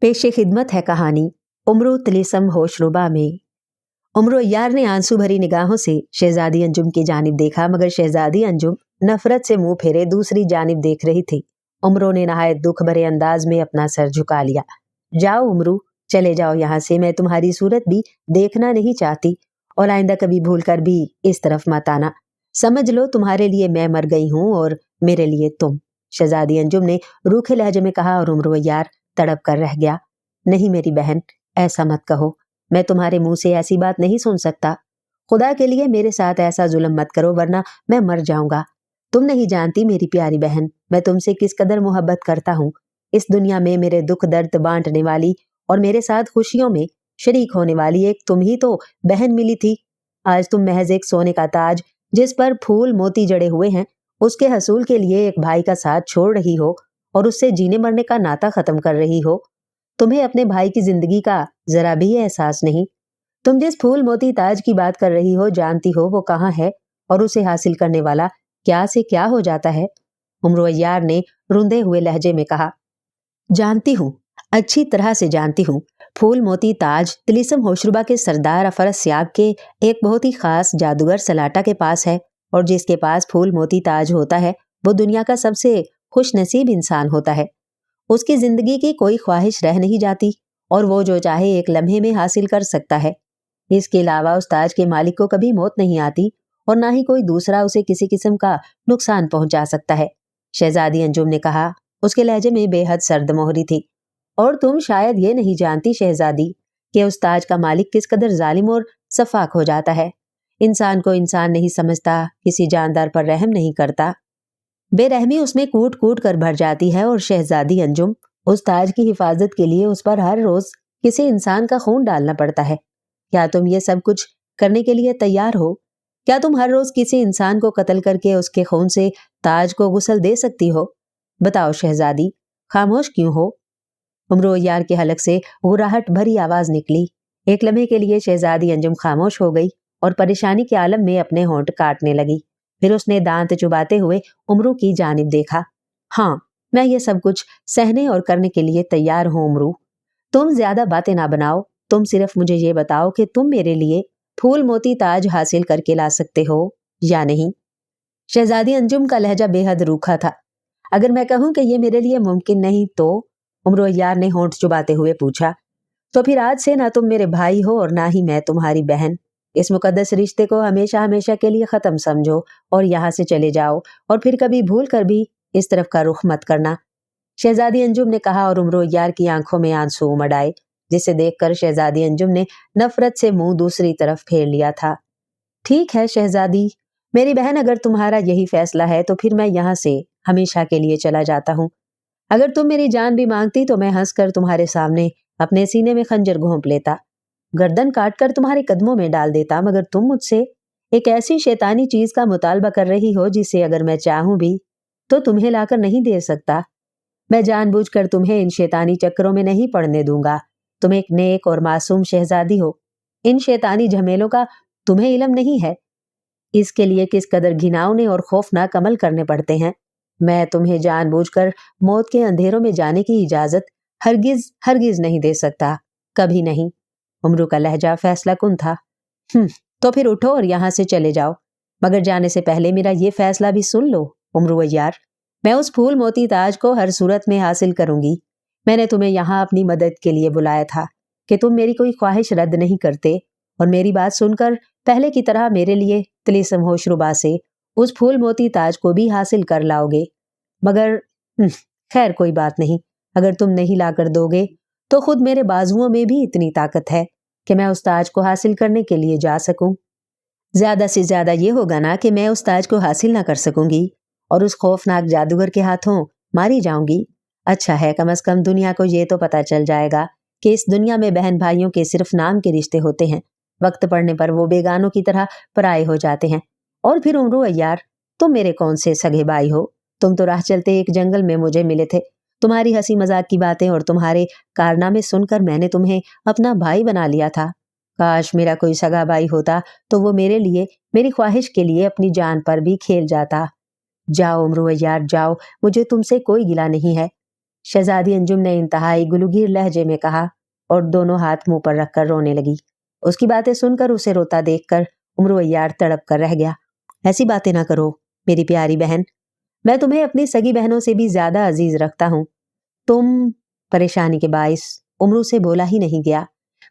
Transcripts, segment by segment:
पेश खिदमत है कहानी उम्र तिलिस्म होशरुबा में। उम्र यार ने आंसू भरी निगाहों से शहजादी अंजुम की जानिब देखा, मगर शहजादी अंजुम नफरत से मुंह फेरे दूसरी जानिब देख रही थी। उम्रो ने नहायत दुख भरे अंदाज में अपना सर झुका लिया। जाओ उम्रू, चले जाओ यहाँ से, मैं तुम्हारी सूरत भी देखना नहीं चाहती और आइंदा कभी भूल कर भी इस तरफ मत आना। समझ लो तुम्हारे लिए मैं मर गई हूँ और मेरे लिए तुम। शहजादी अंजुम ने रूखे लहजे में कहा और उम्र यार तड़प कर रह गया। नहीं मेरी बहन, ऐसा मत कहो, मैं तुम्हारे मुंह से ऐसी बात नहीं सुन सकता। खुदा के लिए मेरे साथ ऐसा जुल्म मत करो, वरना मैं मर जाऊंगा। तुम नहीं जानती मेरी प्यारी बहन, मैं तुमसे किस कदर मोहब्बत करता हूँ। इस दुनिया में मेरे दुख दर्द बांटने वाली और मेरे साथ खुशियों में शरीक होने वाली एक तुम ही तो बहन मिली थी। आज तुम महज एक सोने का ताज जिस पर फूल मोती जड़े हुए हैं, उसके हसूल के लिए एक भाई का साथ छोड़ रही हो और उससे जीने मरने का नाता खत्म कर रही हो। तुम्हें अपने भाई की जिंदगी का जरा भी एहसास नहीं। तुम जिस फूल मोती ताज की बात कर रही हो, जानती हो वो कहाँ है और उसे हासिल करने वाला क्या से क्या हो जाता है। उम्र यार ने रुंधे हुए लहजे में कहा, जानती हूँ, अच्छी तरह से जानती हूँ। फूल मोती ताज तिलिस्म होशरुबा के सरदार अफरस्याब के एक बहुत ही खास जादूगर सलाटा के पास है, और जिसके पास फूल मोती ताज होता है वो दुनिया का सबसे खुश नसीब इंसान होता है। उसकी जिंदगी की कोई ख्वाहिश रह नहीं जाती और वो जो चाहे एक लम्हे में हासिल कर सकता है। इसके अलावा उस ताज के मालिक को कभी मौत नहीं आती और ना ही कोई दूसरा उसे किसी किस्म का नुकसान पहुंचा सकता है। शहजादी अंजुम ने कहा, उसके लहजे में बेहद सर्द मोहरी थी। और तुम शायद ये नहीं जानती शहजादी कि उस ताज का मालिक किस कदर जालिम और सफाक हो जाता है। इंसान को इंसान नहीं समझता, किसी जानदार पर रहम नहीं करता। बेरहमी उसमें कूट कूट कर भर जाती है और शहजादी अंजुम, उस ताज की हिफाजत के लिए उस पर हर रोज किसी इंसान का खून डालना पड़ता है। क्या तुम ये सब कुछ करने के लिए तैयार हो? क्या तुम हर रोज किसी इंसान को कत्ल करके उसके खून से ताज को गुस्ल दे सकती हो? बताओ शहजादी, खामोश क्यों हो? उम्र यार के हलक से गुर्राहट भरी आवाज निकली। एक लम्हे के लिए शहजादी अंजुम खामोश हो गई और परेशानी के आलम में अपने होंठ काटने लगी। फिर उसने दांत चुबाते हुए उम्रू की जानिब देखा। हाँ, मैं ये सब कुछ सहने और करने के लिए तैयार हूँ उम्रू। तुम ज्यादा बातें ना बनाओ, तुम सिर्फ मुझे ये बताओ कि तुम मेरे लिए फूल मोती ताज हासिल करके ला सकते हो या नहीं। शहजादी अंजुम का लहजा बेहद रूखा था। अगर मैं कहूं कि ये मेरे लिए मुमकिन नहीं तो? उम्र यार ने होंठ चुबाते हुए पूछा। तो फिर आज से ना तुम मेरे भाई हो और ना ही मैं तुम्हारी बहन। इस मुकद्दस रिश्ते को हमेशा हमेशा के लिए खत्म समझो और यहाँ से चले जाओ, और फिर कभी भूल कर भी इस तरफ का रुख मत करना। शहजादी अंजुम ने कहा और उम्र यार की आंखों में आंसू उमड़ आए, जिसे देखकर शहजादी अंजुम ने नफरत से मुंह दूसरी तरफ फेर लिया था। ठीक है शहजादी, मेरी बहन, अगर तुम्हारा यही फैसला है तो फिर मैं यहाँ से हमेशा के लिए चला जाता हूँ। अगर तुम मेरी जान भी मांगती तो मैं हंसकर तुम्हारे सामने अपने सीने में खंजर घोंप लेता, गर्दन काट कर तुम्हारे कदमों में डाल देता। मगर तुम मुझसे एक ऐसी शैतानी चीज का मुतालबा कर रही हो जिसे अगर मैं चाहूं भी तो तुम्हें लाकर नहीं दे सकता। मैं जानबूझकर तुम्हें इन शैतानी चक्करों में नहीं पड़ने दूंगा। तुम एक नेक और मासूम शहजादी हो। इन शैतानी झमेलों का तुम्हें इल्म नहीं है, इसके लिए किस कदर घिनौने और खौफनाक अमल करने पड़ते हैं। मैं तुम्हें जानबूझकर मौत के अंधेरों में जाने की इजाजत हरगिज हरगिज नहीं दे सकता, कभी नहीं। उम्रू का लहजा फैसला कुन था। तो फिर उठो और यहाँ से चले जाओ, मगर जाने से पहले मेरा ये फैसला भी सुन लो उम्रू यार। मैं उस फूल मोती ताज को हर सूरत में हासिल करूंगी। मैंने तुम्हें यहाँ अपनी मदद के लिए बुलाया था कि तुम मेरी कोई ख्वाहिश रद्द नहीं करते और मेरी बात सुनकर पहले की तरह मेरे लिए तिलिस्म होशरुबा से उस फूल मोती ताज को भी हासिल कर लाओगे। मगर खैर कोई बात नहीं, अगर तुम नहीं लाकर दोगे तो खुद मेरे बाजुओं में भी इतनी ताकत है कि मैं उस ताज को हासिल करने के लिए जा सकूं। ज्यादा से ज्यादा ये होगा ना कि मैं उस ताज को हासिल ना कर सकूंगी और उस खौफनाक जादूगर के हाथों मारी जाऊंगी। अच्छा है, कम से कम दुनिया को ये तो पता चल जाएगा कि इस दुनिया में बहन भाइयों के सिर्फ नाम के रिश्ते होते हैं। वक्त पड़ने पर वो बेगानों की तरह पराये हो जाते हैं। और फिर उम्र यार, तुम मेरे कौन से सगे भाई हो? तुम तो राह चलते एक जंगल में मुझे मिले थे। तुम्हारी हंसी मजाक की बातें और तुम्हारे कारनामे सुनकर मैंने तुम्हें अपना भाई बना लिया था। काश मेरा कोई सगा भाई होता तो वो मेरे लिए, मेरी ख्वाहिश के लिए अपनी जान पर भी खेल जाता। जाओ उम्र यार जाओ, मुझे तुमसे कोई गिला नहीं है। शहजादी अंजुम ने इंतहाई गुलूगीर लहजे में कहा और दोनों हाथ मुंह पर रखकर रोने लगी। उसकी बातें सुनकर, उसे रोता देखकर उमरो अय्यार तड़प कर रह गया। ऐसी बातें ना करो मेरी प्यारी बहन, मैं तुम्हें अपनी सगी बहनों से भी ज्यादा अजीज रखता हूँ। तुम परेशानी के बाइस उमरू से बोला ही नहीं गया।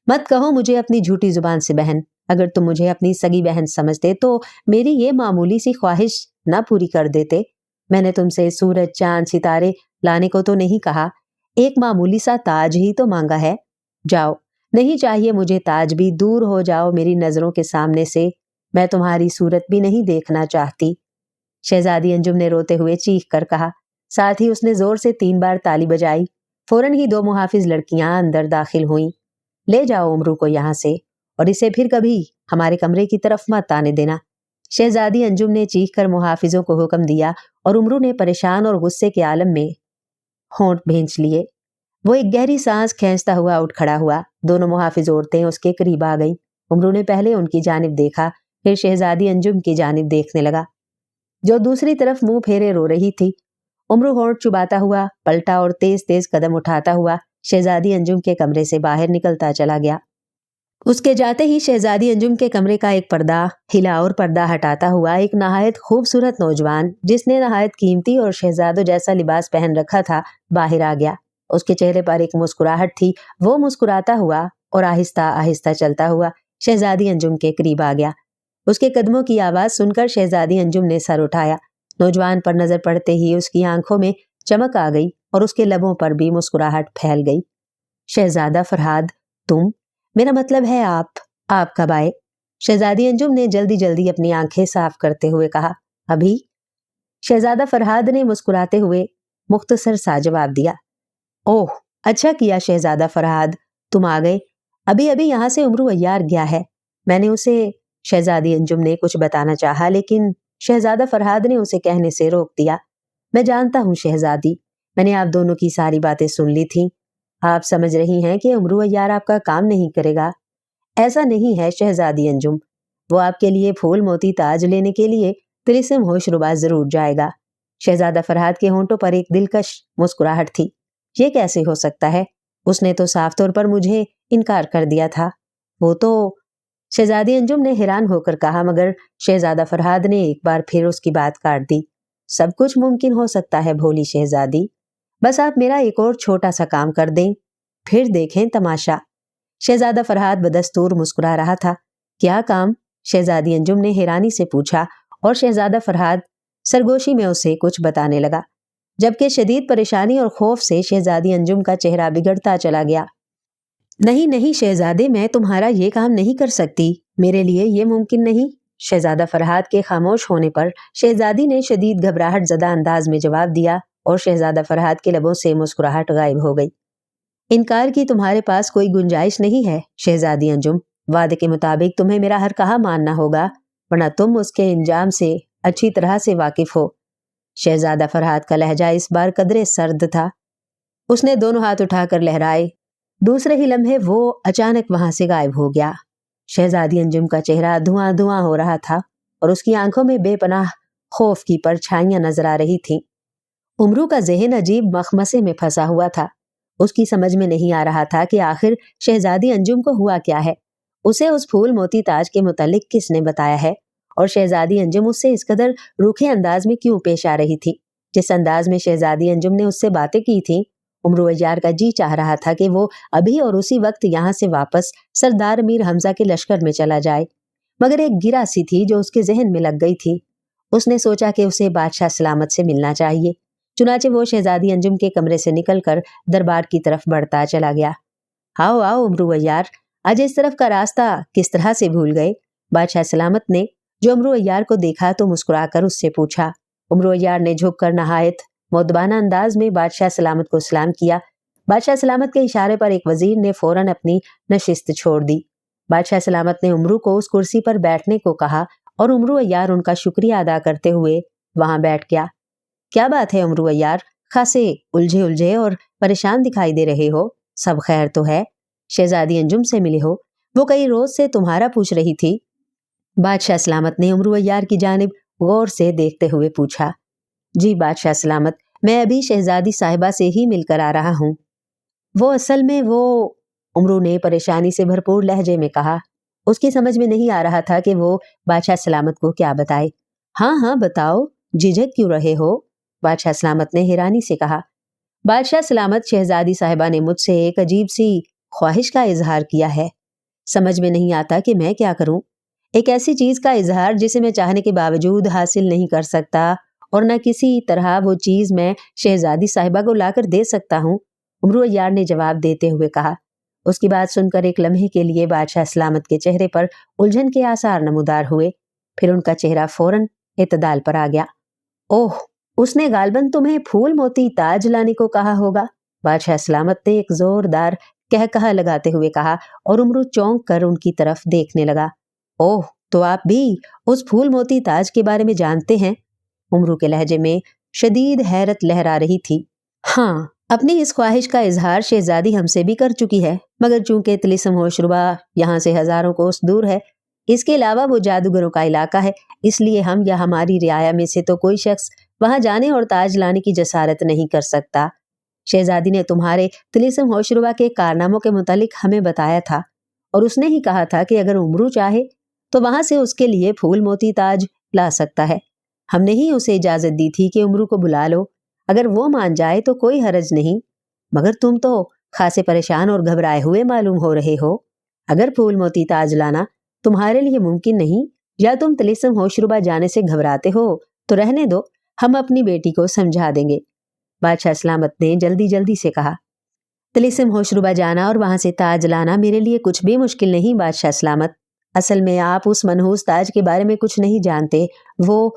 मत कहो मुझे अपनी झूठी जुबान से बहन। अगर तुम मुझे अपनी सगी बहन समझते तो मेरी ये मामूली सी ख्वाहिश ना पूरी कर देते। मैंने तुमसे सूरज चांद सितारे लाने को तो नहीं कहा, एक मामूली सा ताज ही तो मांगा है। जाओ, नहीं चाहिए मुझे ताज भी, दूर हो जाओ मेरी नजरों के सामने से, मैं तुम्हारी सूरत भी नहीं देखना चाहती। शहजादी अंजुम ने रोते हुए चीख कर कहा। साथ ही उसने जोर से 3 बार ताली बजाई। फौरन ही 2 मुहाफिज लड़कियां अंदर दाखिल हुईं। ले जाओ उमरू को यहाँ से और इसे फिर कभी हमारे कमरे की तरफ मत आने देना। शहजादी अंजुम ने चीख कर मुहाफिजों को हुक्म दिया और उमरू ने परेशान और गुस्से के आलम में होंठ भींच लिए। वो एक गहरी सांस खींचता हुआ उठ खड़ा हुआ। दोनों मुहाफिज औरतें उसके करीब आ गईं। उमरू ने पहले उनकी जानिब देखा, फिर शहजादी अंजुम की जानिब देखने लगा, जो दूसरी तरफ मुंह फेरे रो रही थी। उमरू होंठ चुबाता हुआ पलटा और तेज तेज कदम उठाता हुआ शहजादी अंजुम के कमरे से बाहर निकलता चला गया। उसके जाते ही शहजादी अंजुम के कमरे का एक पर्दा हिला और पर्दा हटाता हुआ एक नहायत खूबसूरत नौजवान, जिसने नहायत कीमती और शहजादों जैसा लिबास पहन रखा था, बाहर आ गया। उसके चेहरे पर एक मुस्कुराहट थी। वो मुस्कुराता हुआ और आहिस्ता आहिस्ता चलता हुआ शहजादी अंजुम के करीब आ गया। उसके कदमों की आवाज सुनकर शहजादी अंजुम ने सर उठाया। नौजवान पर नजर पड़ते ही उसकी आंखों में चमक आ गई और उसके लबों पर भी मुस्कुराहट फैल गई। शहजादा फरहाद, तुम, मेरा मतलब है आप कब आए? शहजादी अंजुम ने जल्दी जल्दी अपनी आंखें साफ करते हुए कहा। अभी। शहजादा फरहाद ने मुस्कुराते हुए मुख्तसर सा जवाब दिया। ओह, अच्छा किया शहजादा फरहाद, तुम आ गए। अभी अभी यहाँ से उमरू अय्यार गया है। मैंने उसे, शहजादी अंजुम ने कुछ बताना चाहा, लेकिन शहजादा फरहाद ने उसे कहने से रोक दिया। मैं जानता हूँ शहजादी, मैंने आप दोनों की सारी बातें सुन ली थी। आप समझ रही हैं कि उमरू अय्यार आपका काम नहीं करेगा। ऐसा नहीं है शहजादी अंजुम, वो आपके लिए फूल मोती ताज लेने के लिए तिलिस्म होशरुबा जरूर जाएगा। शहजादा फरहाद के होंठों पर एक दिलकश मुस्कुराहट थी। ये कैसे हो सकता है? उसने तो साफ तौर पर मुझे इनकार कर दिया था। वो तो, शहजादी अंजुम ने हैरान होकर कहा, मगर शहजादा फरहाद ने एक बार फिर उसकी बात काट दी। सब कुछ मुमकिन हो सकता है भोली शहजादी, बस आप मेरा एक और छोटा सा काम कर दें, फिर देखें तमाशा। शहजादा फरहाद बदस्तूर मुस्कुरा रहा था। क्या काम? शहजादी अंजुम ने हैरानी से पूछा और शहजादा फरहाद सरगोशी में उसे कुछ बताने लगा, जबकि शदीद परेशानी और खौफ से शहजादी अंजुम का चेहरा बिगड़ता चला गया। नहीं नहीं शहजादे, मैं तुम्हारा ये काम नहीं कर सकती, मेरे लिए ये मुमकिन नहीं। शहजादा फरहाद के खामोश होने पर शहजादी ने शदीद घबराहट ज़दा अंदाज में जवाब दिया और शहजादा फरहाद के लबों से मुस्कुराहट गायब हो गई। इनकार की तुम्हारे पास कोई गुंजाइश नहीं है शहजादी अंजुम। वादे के मुताबिक तुम्हें मेरा हर कहा मानना होगा, वरना तुम उसके इंजाम से अच्छी तरह से वाकिफ हो। शहजादा फरहाद का लहजा इस बार कदरे सर्द था। उसने दोनों हाथ उठाकर लहराए। दूसरे ही लम्हे वो अचानक वहां से गायब हो गया। शहजादी अंजुम का चेहरा धुआं धुआं हो रहा था और उसकी आंखों में बेपनाह खौफ की परछाइयां नजर आ रही थीं। उमरू का ज़हन अजीब मखमसे में फंसा हुआ था। उसकी समझ में नहीं आ रहा था कि आखिर शहजादी अंजुम को हुआ क्या है। उसे उस फूल मोती ताज के मुतालिक किसने बताया है और शहजादी अंजुम उससे इस कदर रूखे अंदाज में क्यों पेश आ रही थी? जिस अंदाज में शहजादी अंजुम ने उससे बातें की थी, उमरू अय्यार का जी चाह रहा था कि वो अभी और उसी वक्त यहाँ से वापस सरदार मीर हमजा के लश्कर में चला जाए, मगर एक गिरा सी थी जो उसके जहन में लग गई थी। उसने सोचा कि उसे बादशाह सलामत से मिलना चाहिए। चुनाचे वो शहजादी अंजुम के कमरे से निकलकर दरबार की तरफ बढ़ता चला गया। आओ आओ उमरू अय्यार, आज इस तरफ का रास्ता किस तरह से भूल गए? बादशाह सलामत ने जो उमरू अय्यार को देखा तो मुस्कुराकर उससे पूछा। उमरू अय्यार ने झुककर नहायत मुअद्दबाना अंदाज में बादशाह सलामत को सलाम किया। बादशाह सलामत के इशारे पर एक वजीर ने फौरन अपनी नशिस्त छोड़ दी। बादशाह सलामत ने उमरू को उस कुर्सी पर बैठने को कहा और उमरू अय्यार उनका शुक्रिया अदा करते हुए वहां बैठ गया। क्या बात है उमरू अय्यार, खासे उलझे उलझे और परेशान दिखाई दे रहे हो, सब खैर तो है? शहजादी अंजुम से मिले हो? वो कई रोज से तुम्हारा पूछ रही थी। बादशाह सलामत ने उमरू अय्यार की जानिब गौर से देखते हुए पूछा। जी बादशाह सलामत, میں ابھی شہزادی صاحبہ سے ہی مل کر آ رہا ہوں۔ وہ اصل میں وہ عمرو نے پریشانی سے بھرپور لہجے میں کہا۔ اس کی سمجھ میں نہیں آ رہا تھا کہ وہ بادشاہ سلامت کو کیا بتائے۔ ہاں ہاں بتاؤ، جھجک کیوں رہے ہو؟ بادشاہ سلامت نے حیرانی سے کہا۔ بادشاہ سلامت، شہزادی صاحبہ نے مجھ سے ایک عجیب سی خواہش کا اظہار کیا ہے۔ سمجھ میں نہیں آتا کہ میں کیا کروں۔ ایک ایسی چیز کا اظہار جسے میں چاہنے کے باوجود حاصل نہیں کر سکتا، اور نہ کسی طرح وہ چیز میں شہزادی صاحبہ کو لا کر دے سکتا ہوں، عمرو عیار نے جواب دیتے ہوئے کہا۔ اس کی بات سن کر ایک لمحے کے لیے بادشاہ سلامت کے چہرے پر الجھن کے آثار نمودار ہوئے، پھر ان کا چہرہ فوراً اعتدال پر آ گیا۔ اوہ، اس نے غالباً تمہیں پھول موتی تاج لانے کو کہا ہوگا، بادشاہ سلامت نے ایک زوردار قہقہا لگاتے ہوئے کہا، اور عمرو چونک کر ان کی طرف دیکھنے لگا۔ اوہ، تو آپ بھی اس پھول موتی تاج کے بارے میں جانتے ہیں؟ عمرو کے لہجے میں شدید حیرت لہرا رہی تھی۔ ہاں، اپنی اس خواہش کا اظہار شہزادی ہم سے بھی کر چکی ہے، مگر چونکہ طلسم ہوشربا یہاں سے ہزاروں کوس دور ہے، اس کے علاوہ وہ جادوگروں کا علاقہ ہے، اس لیے ہم یا ہماری رعایا میں سے تو کوئی شخص وہاں جانے اور تاج لانے کی جسارت نہیں کر سکتا۔ شہزادی نے تمہارے طلسم ہوشربا کے کارناموں کے متعلق ہمیں بتایا تھا، اور اس نے ہی کہا تھا کہ اگر عمرو چاہے تو وہاں سے اس کے لیے پھول موتی تاج لا سکتا ہے۔ ہم نے ہی اسے اجازت دی تھی کہ عمرو کو بلا لو، اگر وہ مان جائے تو کوئی حرج نہیں، مگر تم تو خاصے پریشان اور گھبرائے ہوئے معلوم ہو رہے ہو۔ اگر پھول موتی تاج لانا تمہارے لیے ممکن نہیں، یا تم طلسم ہوشربا جانے سے گھبراتے ہو، تو رہنے دو، ہم اپنی بیٹی کو سمجھا دیں گے، بادشاہ سلامت نے جلدی جلدی سے کہا۔ طلسم ہوشربا جانا اور وہاں سے تاج لانا میرے لیے کچھ بھی مشکل نہیں بادشاہ سلامت۔ اصل میں آپ اس منحوس تاج کے بارے میں کچھ نہیں جانتے۔ وہ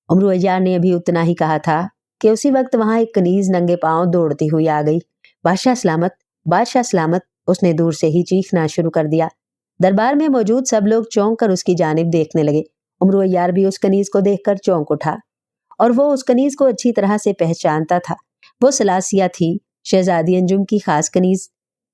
عمرو عیار نے ابھی اتنا ہی کہا تھا کہ اسی وقت وہاں ایک کنیز ننگے پاؤں دوڑتی ہوئی آ گئی۔ بادشاہ سلامت، بادشاہ سلامت، اس نے دور سے ہی چیخنا شروع کر دیا۔ دربار میں موجود سب لوگ چونک کر اس کی جانب دیکھنے لگے۔ عمرو عیار بھی اس کنیز کو دیکھ کر چونک اٹھا، اور وہ اس کنیز کو اچھی طرح سے پہچانتا تھا۔ وہ سلاسیہ تھی، شہزادی انجم کی خاص کنیز۔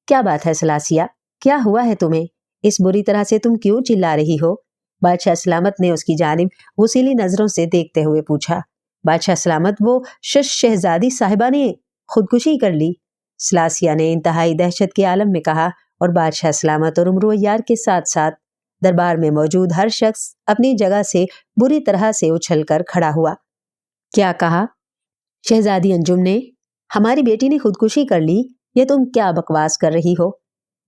کیا بات ہے سلاسیہ، کیا ہوا ہے تمہیں؟ اس بری طرح سے تم کیوں چلا رہی ہو؟ بادشاہ سلامت نے اس کی جانب وسیلی نظروں سے دیکھتے ہوئے پوچھا۔ بادشاہ سلامت، وہ شہزادی صاحبہ نے خودکشی کر لی، سلاسیہ نے انتہائی دہشت کے عالم میں کہا، اور بادشاہ سلامت اور عمرو عیار کے ساتھ ساتھ دربار میں موجود ہر شخص اپنی جگہ سے بری طرح سے اچھل کر کھڑا ہوا۔ کیا کہا؟ شہزادی انجم نے ہماری بیٹی نے خودکشی کر لی؟ یہ تم کیا بکواس کر رہی ہو؟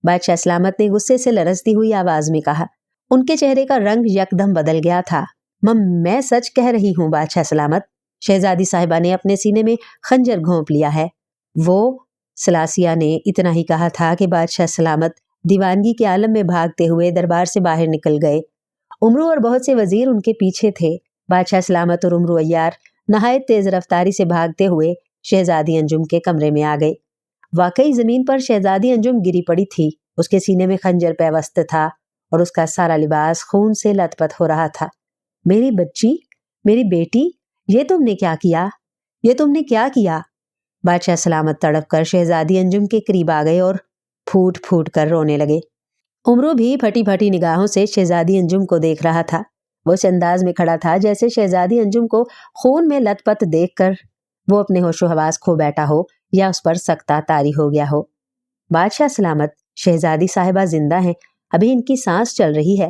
بادشاہ سلامت نے غصے سے لرزتی ہوئی آواز میں کہا۔ ان کے چہرے کا رنگ یکدم بدل گیا تھا۔ میں سچ کہہ رہی ہوں بادشاہ سلامت، شہزادی صاحبہ نے اپنے سینے میں خنجر گھونپ لیا ہے۔ وہ سلاسیہ نے اتنا ہی کہا تھا کہ بادشاہ سلامت دیوانگی کے عالم میں بھاگتے ہوئے دربار سے باہر نکل گئے۔ عمرو اور بہت سے وزیر ان کے پیچھے تھے۔ بادشاہ سلامت اور عمرو عیار نہایت تیز رفتاری سے بھاگتے ہوئے شہزادی انجم کے کمرے میں آ گئے۔ واقعی زمین پر شہزادی انجم گری پڑی تھی، اس کے سینے میں خنجر پیوست تھا، اور اس کا سارا لباس خون سے لت پت ہو رہا تھا۔ میری بچی، میری بیٹی، یہ تم نے کیا کیا؟ یہ تم نے کیا کیا؟ بادشاہ سلامت تڑپ کر شہزادی انجم کے قریب آ گئے اور پھوٹ پھوٹ کر رونے لگے۔ عمرو بھی پھٹی پھٹی نگاہوں سے شہزادی انجم کو دیکھ رہا تھا۔ وہ اس انداز میں کھڑا تھا جیسے شہزادی انجم کو خون میں لت پت دیکھ کر وہ اپنے ہوش و حواس کھو بیٹھا ہو یا اس پر سکتہ طاری ہو گیا ہو۔ بادشاہ سلامت، شہزادی صاحبہ زندہ ہیں، ابھی ان کی سانس چل رہی ہے،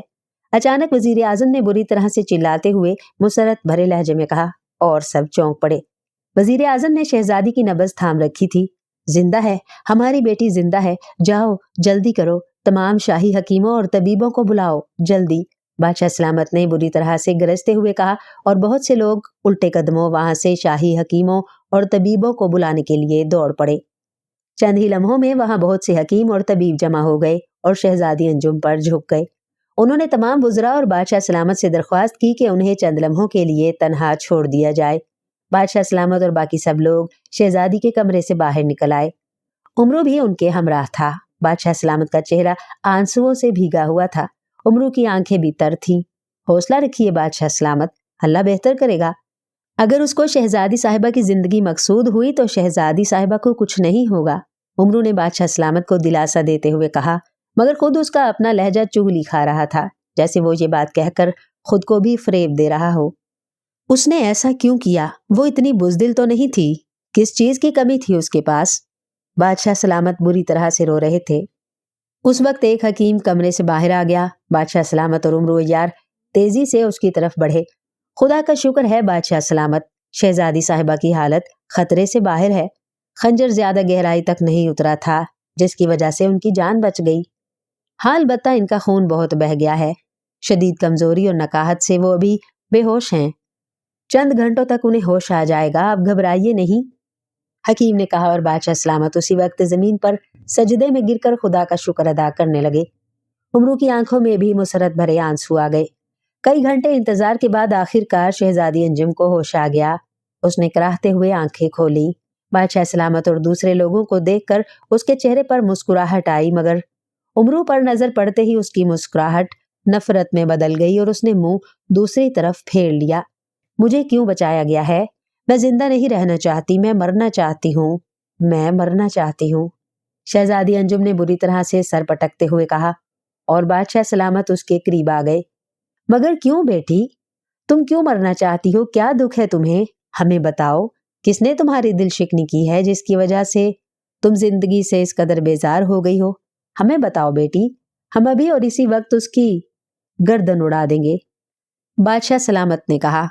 اچانک وزیر اعظم نے بری طرح سے چلاتے ہوئے مسرت بھرے لہجے میں کہا، اور سب چونک پڑے۔ وزیر اعظم نے شہزادی کی نبض تھام رکھی تھی۔ زندہ ہے، ہماری بیٹی زندہ ہے، جاؤ جلدی کرو، تمام شاہی حکیموں اور طبیبوں کو بلاؤ، جلدی، بادشاہ سلامت نے بری طرح سے گرجتے ہوئے کہا، اور بہت سے لوگ الٹے قدموں وہاں سے شاہی حکیموں اور طبیبوں کو بلانے کے لیے دوڑ پڑے۔ چند ہی لمحوں میں وہاں بہت سے حکیم اور طبیب جمع ہو گئے اور شہزادی انجم پر جھک گئے۔ انہوں نے تمام وزراء اور بادشاہ سلامت سے درخواست کی کہ انہیں چند لمحوں کے لیے تنہا چھوڑ دیا جائے۔ بادشاہ سلامت اور باقی سب لوگ شہزادی کے کمرے سے باہر نکل آئے۔ عمرو بھی ان کے ہمراہ تھا۔ بادشاہ سلامت کا چہرہ آنسوؤں سے بھیگا ہوا تھا، عمرو کی آنکھیں بھی تر تھیں۔ حوصلہ رکھیے بادشاہ سلامت، اللہ بہتر کرے گا۔ اگر اس کو شہزادی صاحبہ کی زندگی مقصود ہوئی تو شہزادی صاحبہ کو کچھ نہیں ہوگا، عمرو نے بادشاہ سلامت کو دلاسا دیتے ہوئے کہا، مگر خود اس کا اپنا لہجہ چغلی کھا رہا تھا، جیسے وہ یہ بات کہہ کر خود کو بھی فریب دے رہا ہو۔ اس نے ایسا کیوں کیا؟ وہ اتنی بزدل تو نہیں تھی۔ किस चीज की कमी थी उसके पास? बादशाह सलामत बुरी तरह से रो रहे थे। उस वक्त एक हकीम कमरे से बाहर आ गया। बादशाह सलामत और उम्र यार तेजी से उसकी तरफ बढ़े। खुदा का शुक्र है बादशाह सलामत, शहजादी साहिबा की हालत खतरे से बाहर है। खंजर ज्यादा गहराई तक नहीं उतरा था, जिसकी वजह से उनकी जान बच गई। हाल बत्ता इनका खून बहुत बह गया है। शदीद कमजोरी और नकाहत से वो अभी बेहोश हैं। चंद घंटों तक उन्हें होश आ जाएगा, आप घबराइए नहीं, हकीम ने कहा। और बादशाह सलामत उसी वक्त जमीन पर सजदे में गिरकर खुदा का शुक्र अदा करने लगे। उमरू की आंखों में भी मुसरत भरे आंसू आ गए। कई घंटे इंतजार के बाद आखिरकार शहजादी अंजुम को होश आ गया। उसने कराहते हुए आंखें खोली। बादशाह सलामत और दूसरे लोगों को देखकर उसके चेहरे पर मुस्कुराहट आई, मगर उमरू पर नजर पड़ते ही उसकी मुस्कुराहट नफरत में बदल गई और उसने मुंह दूसरी तरफ फेर लिया। मुझे क्यों बचाया गया है? मैं जिंदा नहीं रहना चाहती, मैं मरना चाहती हूँ, मैं मरना चाहती हूँ, शहजादी अंजुम ने बुरी तरह से सर पटकते हुए कहा। और बादशाह सलामत उसके करीब आ गए। मगर क्यों बेटी, तुम क्यों मरना चाहती हो? क्या दुख है तुम्हें? हमें बताओ, किसने तुम्हारी दिल शिकनी की है जिसकी वजह से तुम जिंदगी से इस कदर बेजार हो गई हो? हमें बताओ बेटी, हम अभी और इसी वक्त उसकी गर्दन उड़ा देंगे। बादशाह सलामत ने कहा,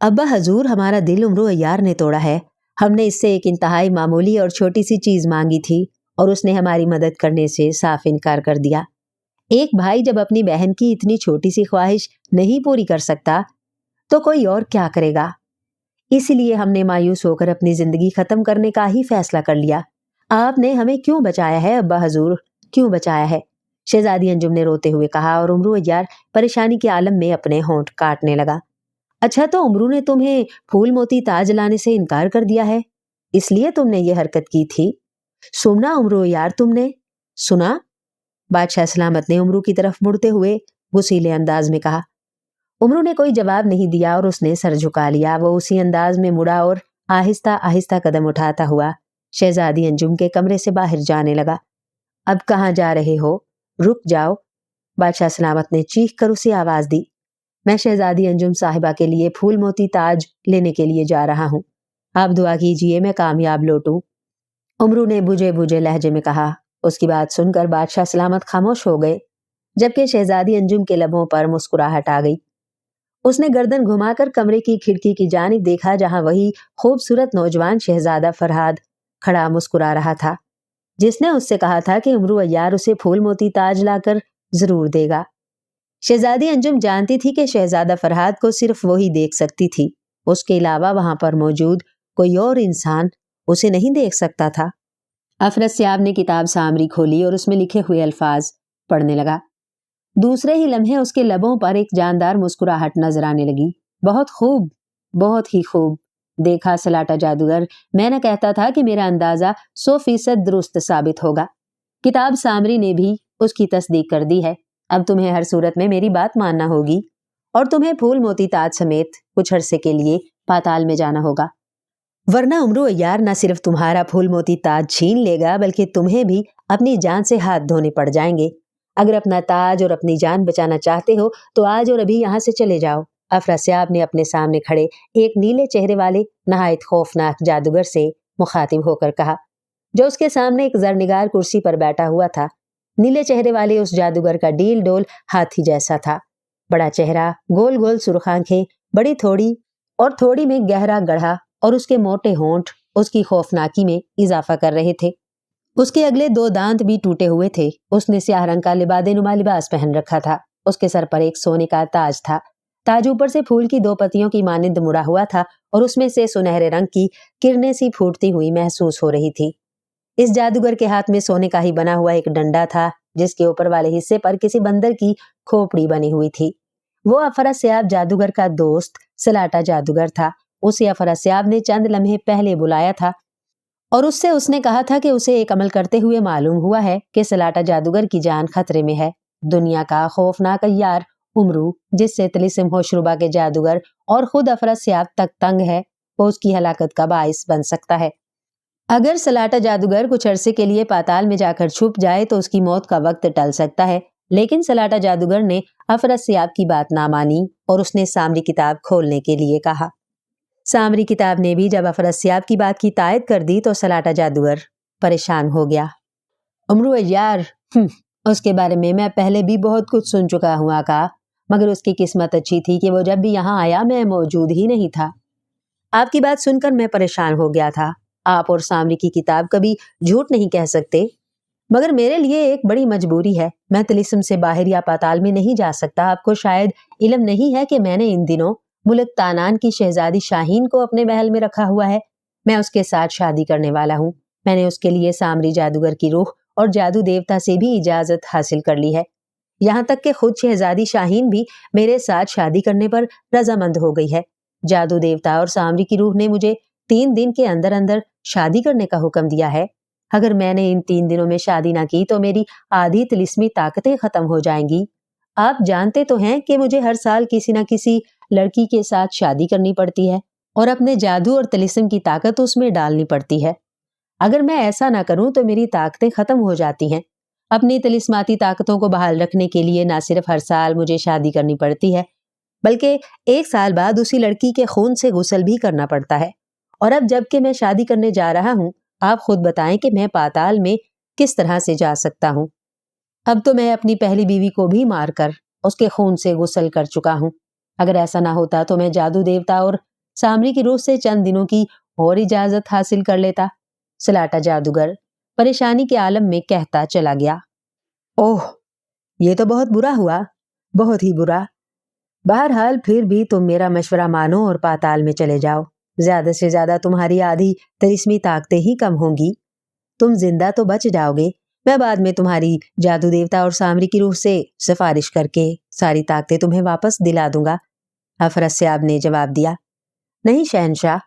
अब्बा हजूर, हमारा दिल उम्र अय्यार ने तोड़ा है। हमने इससे एक इंतहाई मामूली और छोटी सी चीज मांगी थी और उसने हमारी मदद करने से साफ इनकार कर दिया। एक भाई जब अपनी बहन की इतनी छोटी सी ख्वाहिश नहीं पूरी कर सकता तो कोई और क्या करेगा? इसलिए हमने मायूस होकर अपनी जिंदगी खत्म करने का ही फैसला कर लिया। आपने हमें क्यों बचाया है अब्बा हजूर, क्यों बचाया है? शहजादी अंजुम ने रोते हुए कहा। और उमरू अय्यार परेशानी के आलम में अपने होंठ काटने लगा। अच्छा, तो उमरू ने तुम्हें फूल मोती ताज लाने से इनकार कर दिया है, इसलिए तुमने ये हरकत की थी? सुना उमरू यार, तुमने सुना? बादशाह सलामत ने उमरू की तरफ मुड़ते हुए गुस्सीले अंदाज में कहा। उमरू ने कोई जवाब नहीं दिया और उसने सर झुका लिया। वो उसी अंदाज में मुड़ा और आहिस्ता आहिस्ता कदम उठाता हुआ शहजादी अंजुम के कमरे से बाहर जाने लगा। अब कहाँ जा रहे हो? रुक जाओ, बादशाह सलामत ने चीख कर उसे आवाज दी। मैं शहजादी अंजुम साहिबा के लिए फूल मोती ताज लेने के लिए जा रहा हूँ। आप दुआ कीजिए मैं कामयाब लौटूं, उमरू ने बुझे बुझे लहजे में कहा। उसकी बात सुनकर बादशाह सलामत खामोश हो गए, जबकि शहजादी अंजुम के लबों पर मुस्कुराहट आ गई। उसने गर्दन घुमाकर कमरे की खिड़की की जानिब देखा, जहां वही खूबसूरत नौजवान शहजादा फरहाद खड़ा मुस्कुरा रहा था, जिसने उससे कहा था कि उमरू अय्यार उसे फूल मोती ताज लाकर जरूर देगा। शहजादी अंजुम जानती थी कि शहजादा फरहाद को सिर्फ वो ही देख सकती थी, उसके अलावा वहां पर मौजूद कोई और इंसान उसे नहीं देख सकता था। अफरत सियाब ने किताब सामरी खोली और उसमें लिखे हुए अल्फाज पढ़ने लगा। दूसरे ही लम्हे उसके लबों पर एक जानदार मुस्कुराहट नजर आने लगी। बहुत खूब, बहुत ही खूब। देखा सलाटा जादूगर, मैं न कहता था कि मेरा अंदाजा 100% दुरुस्त साबित होगा। किताब सामरी ने भी उसकी तस्दीक कर दी है। अब तुम्हें हर सूरत में मेरी बात मानना होगी और तुम्हें फूल मोती ताज समेत कुछ अरसे के लिए पाताल में जाना होगा, वरना उमरू अय्यार न सिर्फ तुम्हारा फूल मोती ताज छीन लेगा, बल्कि तुम्हें भी अपनी जान से हाथ धोने पड़ जाएंगे। अगर अपना ताज और अपनी जान बचाना चाहते हो तो आज और अभी यहाँ से चले जाओ। अफरासियाब ने अपने सामने खड़े एक नीले चेहरे वाले नहायत खौफनाक जादूगर से मुखातिब होकर कहा, जो उसके सामने एक जरनिगार कुर्सी पर बैठा हुआ था। नीले चेहरे वाले उस जादूगर का डील डोल हाथी जैसा था। बड़ा चेहरा, गोल गोल सुर्ख आंखें, बड़ी थोड़ी और थोड़ी में गहरा गढ़ा, और उसके मोटे होंठ उसकी खौफनाकी में इजाफा कर रहे थे। उसके अगले 2 दांत भी टूटे हुए थे। उसने स्याह रंग का लिबादे नुमा लिबास पहन रखा था। उसके सर पर एक सोने का ताज था। ताज ऊपर से फूल की 2 पत्तियों की मानिंद मुड़ा हुआ था और उसमें से सुनहरे रंग की किरणें सी फूटती हुई महसूस हो रही थी। इस जादूगर के हाथ में सोने का ही बना हुआ एक डंडा था, जिसके ऊपर वाले हिस्से पर किसी बंदर की खोपड़ी बनी हुई थी। वो अफरासियाब जादूगर का दोस्त सलाटा जादूगर था। उसे अफरासियाब ने चंद लम्हे पहले बुलाया था और उससे उसने कहा था कि उसे एक अमल करते हुए मालूम हुआ है कि सलाटा जादूगर की जान खतरे में है। दुनिया का खौफनाक अय्यार उमरू, जिससे तिलिस्म होशरुबा के जादूगर और खुद अफरासियाब तक तंग है, वो उसकी हलाकत का बाइस बन सकता है। अगर सलाटा जादूगर कुछ अरसे के लिए पाताल में जाकर छुप जाए तो उसकी मौत का वक्त टल सकता है। लेकिन सलाटा जादूगर ने अफरासियाब की बात ना मानी और उसने सामरी किताब खोलने के लिए कहा। سامری کتاب نے بھی جب افراسیاب کی بات کی تائید کر دی تو سلاٹا جادوگر پریشان ہو گیا۔ امرو عیار، اس کے بارے میں پہلے بھی بہت کچھ سن چکا ہوں آقا، مگر اس کی قسمت اچھی تھی کہ وہ جب بھی یہاں آیا میں موجود ہی نہیں تھا۔ آپ کی بات سن کر میں پریشان ہو گیا تھا۔ آپ اور سامری کی کتاب کبھی جھوٹ نہیں کہہ سکتے، مگر میرے لیے ایک بڑی مجبوری ہے۔ میں طلسم سے باہر یا پاتال میں نہیں جا سکتا۔ آپ کو شاید علم نہیں ہے کہ میں نے ان دنوں ملک تانان کی شہزادی شاہین کو اپنے محل میں رکھا ہوا ہے۔ میں اس کے ساتھ شادی کرنے والا ہوں۔ میں نے اس کے لیے سامری جادوگر کی روح اور جادو دیوتا سے بھی اجازت حاصل کر لی ہے۔ یہاں تک کہ خود شہزادی شاہین بھی میرے ساتھ شادی کرنے پر رضامند ہو گئی ہے۔ جادو دیوتا اور سامری کی روح نے مجھے 3 دن کے اندر اندر شادی کرنے کا حکم دیا ہے۔ اگر میں نے ان 3 دنوں میں شادی نہ کی تو میری آدھی طلسمی طاقتیں ختم ہو جائیں گی۔ آپ جانتے تو ہیں کہ مجھے ہر سال کسی نہ کسی لڑکی کے ساتھ شادی کرنی پڑتی ہے اور اپنے جادو اور طلسم کی طاقت اس میں ڈالنی پڑتی ہے۔ اگر میں ایسا نہ کروں تو میری طاقتیں ختم ہو جاتی ہیں۔ اپنی طلسماتی طاقتوں کو بحال رکھنے کے لیے نہ صرف ہر سال مجھے شادی کرنی پڑتی ہے، بلکہ 1 سال بعد اسی لڑکی کے خون سے غسل بھی کرنا پڑتا ہے۔ اور اب جب کہ میں شادی کرنے جا رہا ہوں، آپ خود بتائیں کہ میں پاتال میں کس طرح سے جا سکتا ہوں۔ اب تو میں اپنی پہلی بیوی کو بھی مار کر اس کے خون سے غسل کر چکا ہوں۔ اگر ایسا نہ ہوتا تو میں جادو دیوتا اور سامری کی روح سے چند دنوں کی اور اجازت حاصل کر لیتا۔ سلاٹا جادوگر پریشانی کے عالم میں کہتا چلا گیا۔ اوہ، یہ تو بہت برا ہوا، بہت ہی برا۔ بہرحال پھر بھی تم میرا مشورہ مانو اور پاتال میں چلے جاؤ۔ زیادہ سے زیادہ تمہاری آدھی طلسمی طاقتیں ہی کم ہوں گی۔ تم زندہ تو بچ جاؤ گے۔ میں بعد میں تمہاری جادو دیوتا اور سامری کی روح سے سفارش کر کے ساری طاقتیں تمہیں واپس دلا دوں گا۔ افراسیاب نے جواب دیا، نہیں شہنشاہ،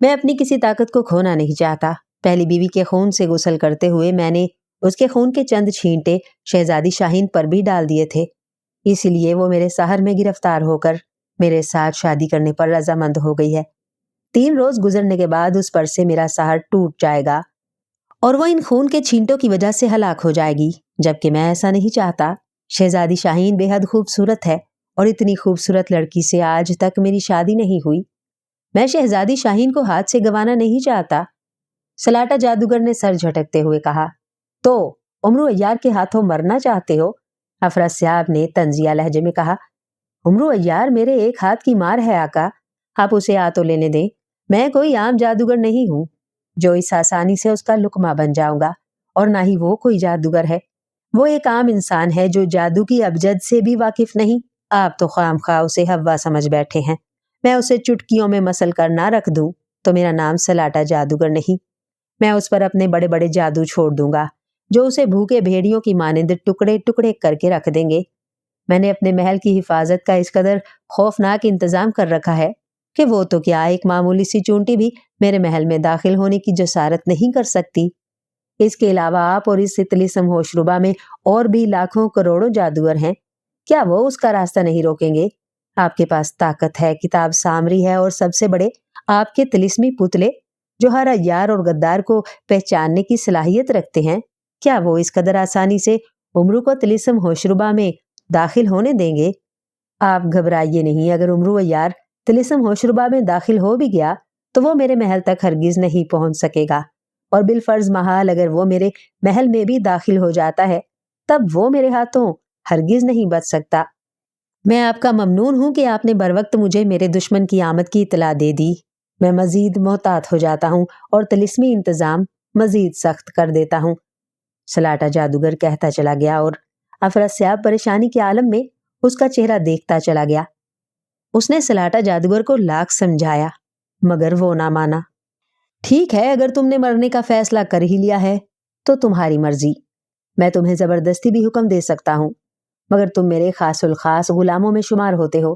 میں اپنی کسی طاقت کو کھونا نہیں چاہتا۔ پہلی بیوی کے خون سے غسل کرتے ہوئے میں نے اس کے خون کے چند چھینٹے شہزادی شاہین پر بھی ڈال دیے تھے، اسی لیے وہ میرے سحر میں گرفتار ہو کر میرے ساتھ شادی کرنے پر رضامند ہو گئی ہے۔ 3 روز گزرنے کے بعد اس پر سے میرا سحر ٹوٹ جائے گا اور وہ ان خون کے چھینٹوں کی وجہ سے ہلاک ہو جائے گی، جبکہ میں ایسا نہیں چاہتا۔ شہزادی شاہین بے حد خوبصورت ہے اور اتنی خوبصورت لڑکی سے آج تک میری شادی نہیں ہوئی۔ میں شہزادی شاہین کو ہاتھ سے گنوانا نہیں چاہتا۔ سلاٹا جادوگر نے سر جھٹکتے ہوئے کہا، تو امرو عیار کے ہاتھوں مرنا چاہتے ہو؟ افراسیاب نے طنزیہ لہجے میں کہا، امرو عیار میرے ایک ہاتھ کی مار ہے آقا، آپ اسے آ تو لینے دیں۔ میں کوئی عام جادوگر نہیں ہوں جو اس آسانی سے اس کا لقمہ بن جاؤں گا، اور نہ ہی وہ کوئی جادوگر ہے۔ وہ ایک عام انسان ہے جو جادو کی ابجد سے بھی واقف نہیں۔ آپ تو خام خواہ اسے ہوا سمجھ بیٹھے ہیں۔ میں اسے چٹکیوں میں مسل کر نہ رکھ دوں تو میرا نام سلاٹا جادوگر نہیں۔ میں اس پر اپنے بڑے بڑے جادو چھوڑ دوں گا جو اسے بھوکے بھیڑیوں کی مانند ٹکڑے ٹکڑے کر کے رکھ دیں گے۔ میں نے اپنے محل کی حفاظت کا اس قدر خوفناک انتظام کر رکھا ہے کہ وہ تو کیا ایک معمولی سی چونٹی بھی میرے محل میں داخل ہونے کی جسارت نہیں کر سکتی۔ اس کے علاوہ آپ اور اس طلسم ہوشربا میں اور بھی لاکھوں کروڑوں جادوگر ہیں، کیا وہ اس کا راستہ نہیں روکیں گے؟ آپ کے پاس طاقت ہے، کتاب سامری ہے، اور سب سے بڑے آپ کے طلسمی پتلے جو ہر عیار اور غدار کو پہچاننے کی صلاحیت رکھتے ہیں، کیا وہ اس قدر آسانی سے امرو کو طلسم ہوشربا میں داخل ہونے دیں گے؟ آپ گھبرائیے نہیں، اگر امرو عیار طلسم ہوشربا میں داخل ہو بھی گیا تو وہ میرے محل تک ہرگز نہیں پہنچ سکے گا، اور بالفرض محال اگر وہ میرے محل میں بھی داخل ہو جاتا ہے تب وہ میرے ہاتھوں ہرگز نہیں بچ سکتا۔ میں آپ کا ممنون ہوں کہ آپ نے بروقت مجھے میرے دشمن کی آمد کی اطلاع دے دی۔ میں مزید محتاط ہو جاتا ہوں اور طلسمی انتظام مزید سخت کر دیتا ہوں، سلاٹا جادوگر کہتا چلا گیا، اور افراسیاب پریشانی کے عالم میں اس کا چہرہ دیکھتا چلا گیا۔ اس نے سلاٹا جادوگر کو لاکھ سمجھایا مگر وہ نہ مانا۔ ٹھیک ہے، اگر تم نے مرنے کا فیصلہ کر ہی لیا ہے تو تمہاری مرضی، میں تمہیں زبردستی بھی حکم دے سکتا ہوں، مگر تم میرے خاص الخاص غلاموں میں شمار ہوتے ہو،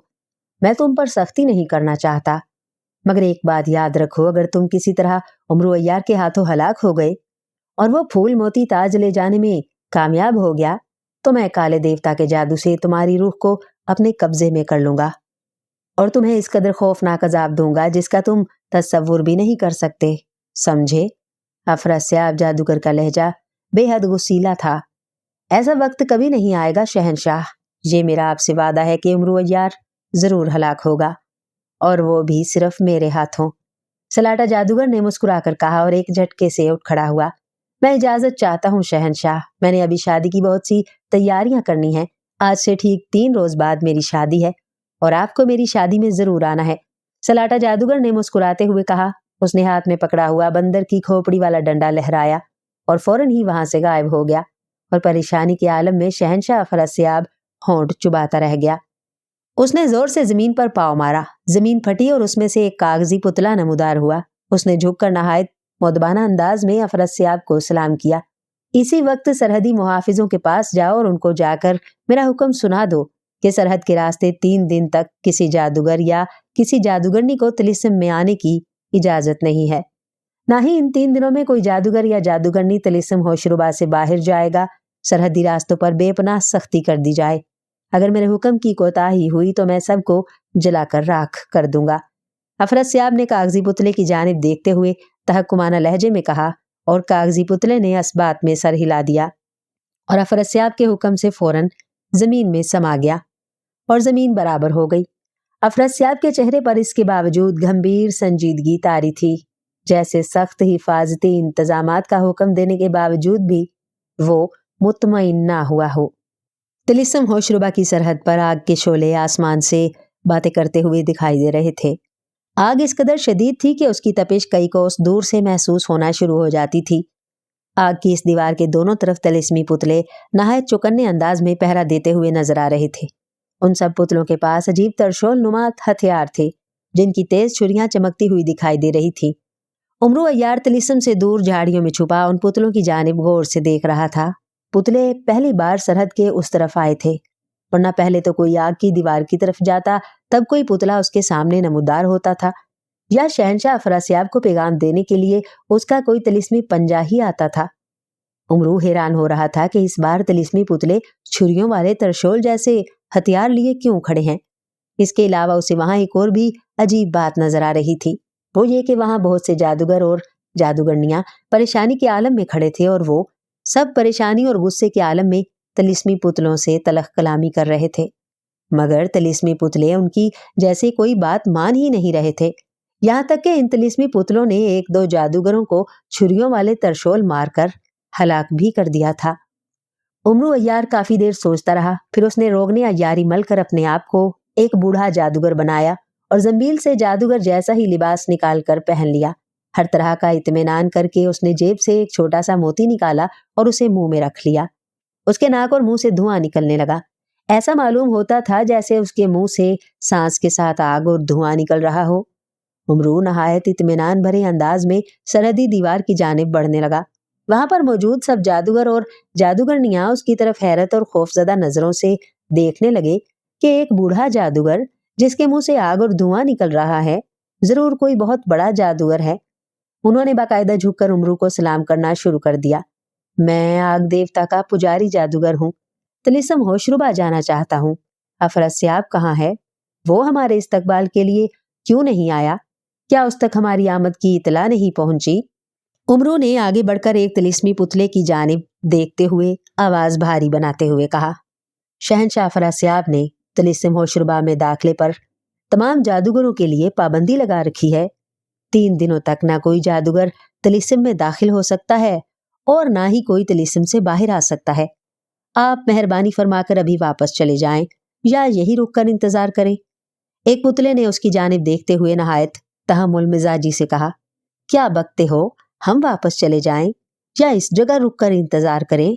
میں تم پر سختی نہیں کرنا چاہتا۔ مگر ایک بات یاد رکھو، اگر تم کسی طرح امرو عیار کے ہاتھوں ہلاک ہو گئے اور وہ پھول موتی تاج لے جانے میں کامیاب ہو گیا تو میں کالے دیوتا کے جادو سے تمہاری روح کو اپنے قبضے میں کر لوں گا اور تمہیں اس قدر خوفناک عذاب دوں گا جس کا تم تصور بھی نہیں کر سکتے، سمجھے؟ افراسیاب جادوگر کا لہجہ بے حد غصیلا تھا۔ ایسا وقت کبھی نہیں آئے گا شہنشاہ، یہ میرا آپ سے وعدہ ہے کہ امرو عیار ضرور ہلاک ہوگا، और वो भी सिर्फ मेरे हाथों। सलाटा जादूगर ने मुस्कुराकर कहा और एक झटके से उठ खड़ा हुआ। मैं इजाजत चाहता हूँ शहंशाह, मैंने अभी शादी की बहुत सी तैयारियां करनी हैं। आज से ठीक 3 रोज बाद मेरी शादी है और आपको मेरी शादी में जरूर आना है। सलाटा जादूगर ने मुस्कुराते हुए कहा। उसने हाथ में पकड़ा हुआ बंदर की खोपड़ी वाला डंडा लहराया और फौरन ही वहां से गायब हो गया और परेशानी के आलम में शहंशाह अफरस्याब होंठ चुबाता रह गया। उसने जोर से जमीन पर पाँव मारा। जमीन फटी और उसमें से एक कागजी पुतला नमूदार हुआ। उसने झुककर नहायत मुदबाना अंदाज में अफरस्याब को सलाम किया। इसी वक्त सरहदी मुहाफिजों के पास जाओ और उनको जाकर मेरा हुक्म सुना दो कि सरहद के रास्ते 3 दिन तक किसी जादूगर या किसी जादूगरनी को तिलिस्म में आने की इजाजत नहीं है। ना ही इन 3 दिनों में कोई जादूगर या जादूगरनी तिलिस्म होशरुबा से बाहर जाएगा। सरहदी रास्तों पर बेपनाह सख्ती कर दी जाए। अगर मेरे हुक्म की कोताही हुई तो मैं सबको जलाकर राख कर दूंगा। अफरस्याब ने कागजी पुतले की जानिब देखते हुए तहकुमाना लहजे में कहा और कागजी पुतले ने असबात में सर हिला दिया और अफरस्याब के हुक्म से फौरन जमीन में समा गया और जमीन बराबर हो गई। अफरस्याब के चेहरे पर इसके बावजूद गंभीर संजीदगी तारी थी, जैसे सख्त हिफाजती इंतजामात का हुक्म देने के बावजूद भी वो मुतमईन ना हुआ हो। तिलिस्म होशरुबा की सरहद पर आग के शोले आसमान से बातें करते हुए दिखाई दे रहे थे। आग इस कदर शदीद थी कि उसकी तपिश कई कोस दूर से महसूस होना शुरू हो जाती थी। आग की इस दीवार के दोनों तरफ तिलिस्मी पुतले नहायत चौकन्ने अंदाज में पहरा देते हुए नजर आ रहे थे। उन सब पुतलों के पास अजीब तरशोल नुमा हथियार थे, जिनकी तेज छुरियां चमकती हुई दिखाई दे रही थी। उमरू अय्यार तिलिस्म से दूर झाड़ियों में छुपा उन पुतलों की जानिब गौर से देख रहा था। पुतले पहली बार सरहद के उस तरफ आए थे, वरना पहले तो कोई आग की दीवार की तरफ जाता तब कोई पुतला उसके सामने नमूदार होता था, या शहंशाह अफरस्याब को पैगाम देने के लिए उसका कोई तिलिस्मी पंजा ही आता था। उमरू हैरान हो रहा था कि इस बार तिलिस्मी पुतले छुरियों वाले तरशोल जैसे हथियार लिए क्यों खड़े हैं। इसके अलावा उसे वहां एक और भी अजीब बात नजर आ रही थी, वो ये कि वहां बहुत से जादूगर और जादूगरनियां परेशानी के आलम में खड़े थे और वो सब परेशानी और गुस्से के आलम में तिलिस्मी पुतलों से तलख कलामी कर रहे थे, मगर तिलिस्मी पुतले उनकी जैसे कोई बात मान ही नहीं रहे थे। यहाँ तक कि इन तिलिस्मी पुतलों ने 1-2 जादूगरों को छुरियों वाले तरशोल मारकर हलाक भी कर दिया था। उमरू अय्यार काफी देर सोचता रहा, फिर उसने रोगने अय्यारी मलकर अपने आप को एक बूढ़ा जादूगर बनाया और जंबील से जादूगर जैसा ही लिबास निकाल कर पहन लिया। हर तरह का इत्मीनान करके उसने जेब से एक छोटा सा मोती निकाला और उसे मुंह में रख लिया। उसके नाक और मुंह से धुआं निकलने लगा। ऐसा मालूम होता था जैसे उसके मुंह से सांस के साथ आग और धुआं निकल रहा हो। उमरू नहायत इत्मीनान भरे अंदाज में सरहदी दीवार की जानिब बढ़ने लगा। वहां पर मौजूद सब जादूगर और जादूगरनियां उसकी तरफ हैरत और खौफजदा नजरों से देखने लगे कि एक बूढ़ा जादूगर जिसके मुंह से आग और धुआं निकल रहा है, जरूर कोई बहुत बड़ा जादूगर है। उन्होंने बाकायदा झुककर उमरू को सलाम करना शुरू कर दिया। मैं आग देवता का पुजारी जादूगर हूँ, तिलिस्म होशरुबा जाना चाहता हूँ। अफरस्याब कहाँ है? वो हमारे इस्तकबाल के लिए क्यों नहीं आया? क्या उस तक हमारी आमद की इतला नहीं पहुंची? उमरू ने आगे बढ़कर एक तिलिस्मी पुतले की जानिब देखते हुए आवाज भारी बनाते हुए कहा। शहंशाह अफरस्याब ने तिलिस्म होशरुबा में दाखिले पर तमाम जादूगरों के लिए पाबंदी लगा रखी है। 3 दिनों तक ना कोई जादूगर तिलिस्म में दाखिल हो सकता है और ना ही कोई तिलिस्म से बाहर आ सकता है। आप मेहरबानी फरमाकर अभी वापस चले जाएं या यही रुक कर इंतजार करें। एक पुतले ने उसकी जानिब देखते हुए नहायत तहम्मुल मिजाजी से कहा, क्या बकते हो? हम वापस चले जाएं या इस जगह रुक कर इंतजार करें?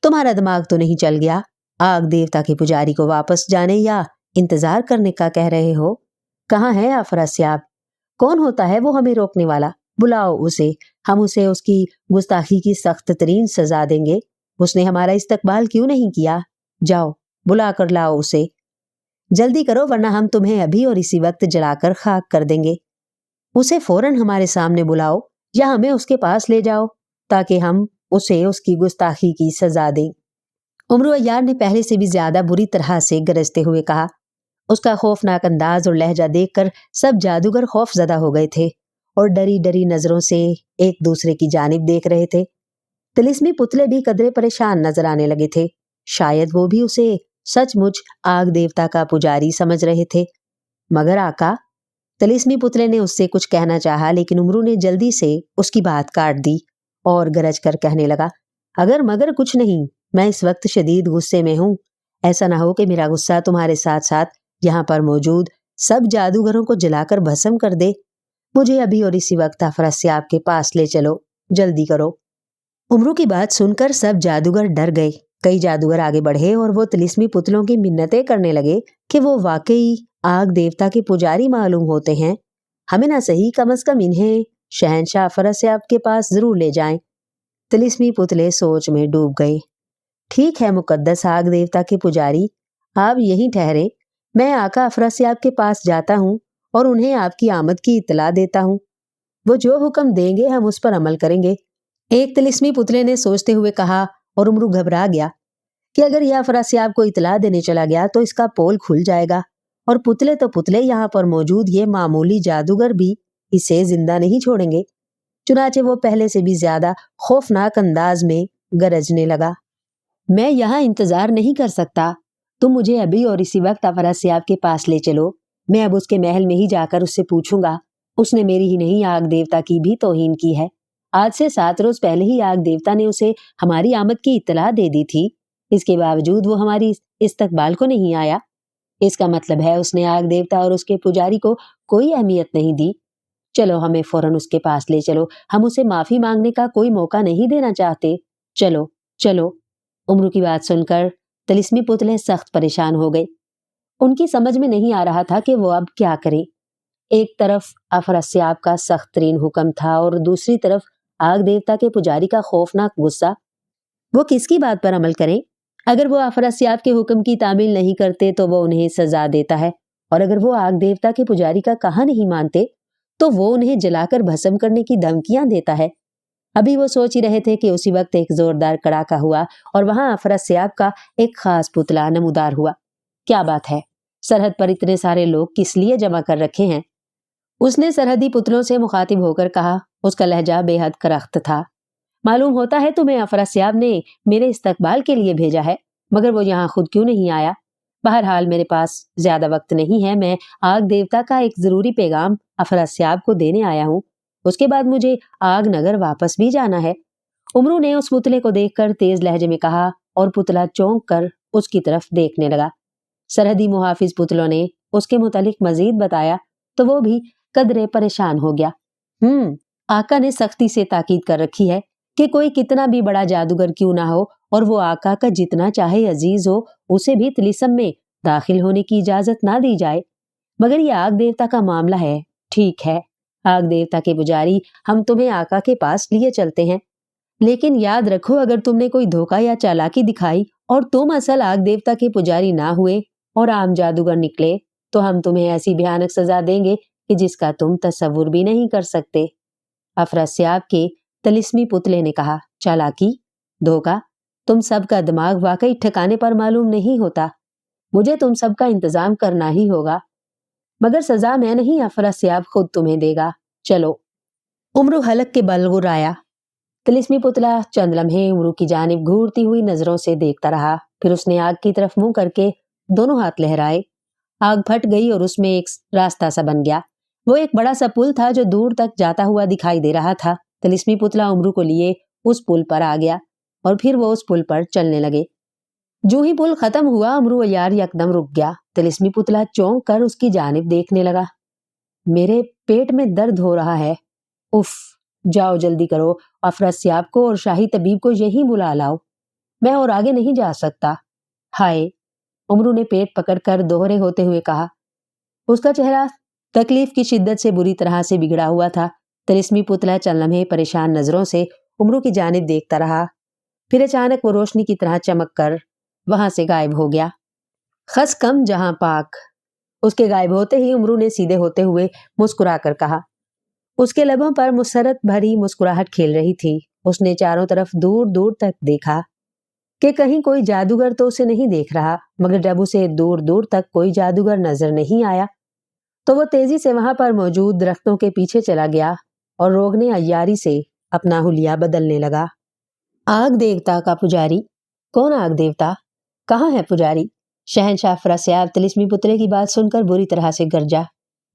तुम्हारा दिमाग तो नहीं चल गया? आग देवता के पुजारी को वापस जाने या इंतजार करने का कह रहे हो? कहाँ है अफरस्याब? कौन होता है वो हमें रोकने वाला? बुलाओ उसे, हम उसे उसकी गुस्ताखी की सख्त तरीन सजा देंगे। उसने हमारा इस्तकबाल क्यों नहीं किया? जाओ बुला कर लाओ उसे, जल्दी करो वरना हम तुम्हें अभी और इसी वक्त जलाकर खाक कर देंगे। उसे फौरन हमारे सामने बुलाओ या हमें उसके पास ले जाओ ताकि हम उसे उसकी गुस्ताखी की सजा दें। उमरू अय्यार ने पहले से भी ज्यादा बुरी तरह से गरजते हुए कहा। उसका खौफनाक अंदाज और लहजा देखकर सब जादूगर खौफजदा हो गए थे और डरी डरी नजरों से एक दूसरे की जानिब देख रहे थे। तिलिस्मी पुतले भी कदरे परेशान नजर आने लगे थे। शायद वो भी उसे सचमुच आग देवता का पुजारी समझ रहे थे। मगर आका, तिलिस्मी पुतले ने उससे कुछ कहना चाहा, लेकिन उमरू ने जल्दी से उसकी बात काट दी और गरज कर कहने लगा, अगर मगर कुछ नहीं, मैं इस वक्त शदीद गुस्से में हूँ। ऐसा ना हो कि मेरा गुस्सा तुम्हारे साथ साथ यहाँ पर मौजूद सब जादूगरों को जलाकर भस्म कर दे। मुझे अभी और इसी वक्त अफरासियाब के पास ले चलो, जल्दी करो। उमरू की बात सुनकर सब जादूगर डर गए। कई जादूगर आगे बढ़े और वो तिलिस्मी पुतलों की मिन्नतें करने लगे कि वो वाकई आग देवता के पुजारी मालूम होते हैं, हमें ना सही कम अज कम इन्हें शहंशाह अफरासियाब के पास जरूर ले जाएं। तिलिस्मी पुतले सोच में डूब गए। ठीक है मुकद्दस आग देवता के पुजारी, आप यहीं ठहरे, मैं आका अफरासियाब के पास जाता हूँ और उन्हें आपकी आमद की इत्तला देता हूँ। वो जो हुक्म देंगे हम उस पर अमल करेंगे। एक तिलिस्मी पुतले ने सोचते हुए कहा, और उमरू घबरा गया कि अगर यह अफरासियाब को इत्तला देने चला गया तो इसका पोल खुल जाएगा, और पुतले तो पुतले, यहाँ पर मौजूद ये मामूली जादूगर भी इसे जिंदा नहीं छोड़ेंगे। चुनाचे वो पहले से भी ज्यादा खौफनाक अंदाज में गरजने लगा, मैं यहाँ इंतजार नहीं कर सकता, तुम मुझे अभी और इसी वक्त अफरासियाब के पास ले चलो। मैं अब उसके महल में ही जाकर उससे पूछूंगा। उसने मेरी ही नहीं आग देवता की भी तौहीन की है। आज से 7 रोज पहले ही आग देवता ने उसे हमारी आमद की इत्तला दे दी थी, इसके बावजूद वो हमारी इस्तकबाल को नहीं आया। इसका मतलब है उसने आग देवता और उसके पुजारी को कोई अहमियत नहीं दी। चलो हमें फौरन उसके पास ले चलो, हम उसे माफी मांगने का कोई मौका नहीं देना चाहते। चलो चलो। उमरू की बात सुनकर तिलिस्मी पुतले सख्त परेशान हो गए। उनकी समझ में नहीं आ रहा था कि वो अब क्या करें। एक तरफ अफरासियाब का सख्त तरीन हुक्म था और दूसरी तरफ आग देवता के पुजारी का खौफनाक गुस्सा। वो किसकी बात पर अमल करें? अगर वो अफरासियाब के हुक्म की तामील नहीं करते तो वो उन्हें सजा देता है, और अगर वो आग देवता के पुजारी का कहा नहीं मानते तो वो उन्हें जलाकर भस्म करने की धमकियां देता है। अभी वो सोच ही रहे थे कि उसी वक्त एक जोरदार कड़ाका हुआ और वहां अफरासियाब का एक खास पुतला नमूदार हुआ। क्या बात है, सरहद पर इतने सारे लोग किस लिए जमा कर रखे हैं? उसने सरहदी पुतलों से मुखातिब होकर कहा। उसका लहजा बेहद करख्त था। मालूम होता है तुम्हें अफरासियाब ने मेरे इस्तकबाल के लिए भेजा है, मगर वो यहाँ खुद क्यों नहीं आया? बहरहाल मेरे पास ज्यादा वक्त नहीं है, मैं आग देवता का एक जरूरी पैगाम अफरासियाब को देने आया हूँ। उसके बाद मुझे आग नगर वापस भी जाना है। उमरू ने उस पुतले को देखकर तेज लहजे में कहा और पुतला चौंक कर उसकी तरफ देखने लगा। सरहदी मुहाफिज पुतलों ने उसके मुतालिक मजीद बताया तो वो भी कदरे परेशान हो गया। आका ने सख्ती से ताकीद कर रखी है कि कोई कितना भी बड़ा जादूगर क्यों ना हो और वो आका का जितना चाहे अजीज हो, उसे भी तिलिस्म में दाखिल होने की इजाजत ना दी जाए। मगर ये आग देवता का मामला है। ठीक है आग देवता के पुजारी, हम तुम्हें आका के पास लिए चलते हैं, लेकिन याद रखो अगर तुमने कोई धोखा या चालाकी दिखाई और तुम असल आग देवता के पुजारी ना हुए और आम जादूगर निकले तो हम तुम्हें ऐसी भयानक सजा देंगे कि जिसका तुम तसव्वुर भी नहीं कर सकते। अफरासियाब के तिलिस्मी पुतले ने कहा, चालाकी, धोखा, तुम सबका दिमाग वाकई ठिकाने पर मालूम नहीं होता। मुझे तुम सबका इंतजाम करना ही होगा, मगर सजा मैं नहीं, अफरासियाब खुद तुम्हें देगा। चलो। उमरू हलक के बल गुर्राया। तिलिस्मी पुतला चंद लम्हे उमरू की जानिब घूरती हुई नजरों से देखता रहा। फिर उसने आग की तरफ मुंह करके दोनों हाथ लहराए। आग फट गई और उसमें एक रास्ता सा बन गया। वो एक बड़ा सा पुल था जो दूर तक जाता हुआ दिखाई दे रहा था। तिलिस्मी पुतला उमरू को लिए उस पुल पर आ गया और फिर वो उस पुल पर चलने लगे। जो ही पुल खत्म हुआ उमरू यार यकदम रुक गया। तिलिस्मी पुतला चौंक कर उसकी जानिब देखने लगा। मेरे पेट में दर्द हो रहा है। उफ, जाओ जल्दी करो, अफरासियाब को और शाही तबीब को यहीं बुला लाओ, मैं और आगे नहीं जा सकता। हाय, उमरू ने पेट पकड़कर दोहरे होते हुए कहा। उसका चेहरा तकलीफ की शिद्दत से बुरी तरह से बिगड़ा हुआ था। तिलिस्मी पुतला चंद लम्हे परेशान नजरों से उमरू की जानिब देखता रहा। फिर अचानक वो रोशनी की तरह चमक कर वहां से गायब हो गया। खस कम जहां पाक। उसके गायब होते ही उमरू ने सीधे होते हुए मुस्कुरा कर कहा। उसके लबों पर मुसरत भरी मुस्कुराहट खेल रही थी। उसने चारों तरफ दूर दूर तक देखा कि कहीं कोई जादूगर तो उसे नहीं देख रहा, मगर जब उसे दूर दूर तक कोई जादूगर नजर नहीं आया तो वो तेजी से वहां पर मौजूद दरख्तों के पीछे चला गया और रोगने अय्यारी से अपना हुलिया बदलने लगा। आग देवता का पुजारी? कौन आग देवता? कहाँ है पुजारी? शहंशाह अफरासियाब तिलिस्मी पुतले की बात सुनकर बुरी तरह से गरजा।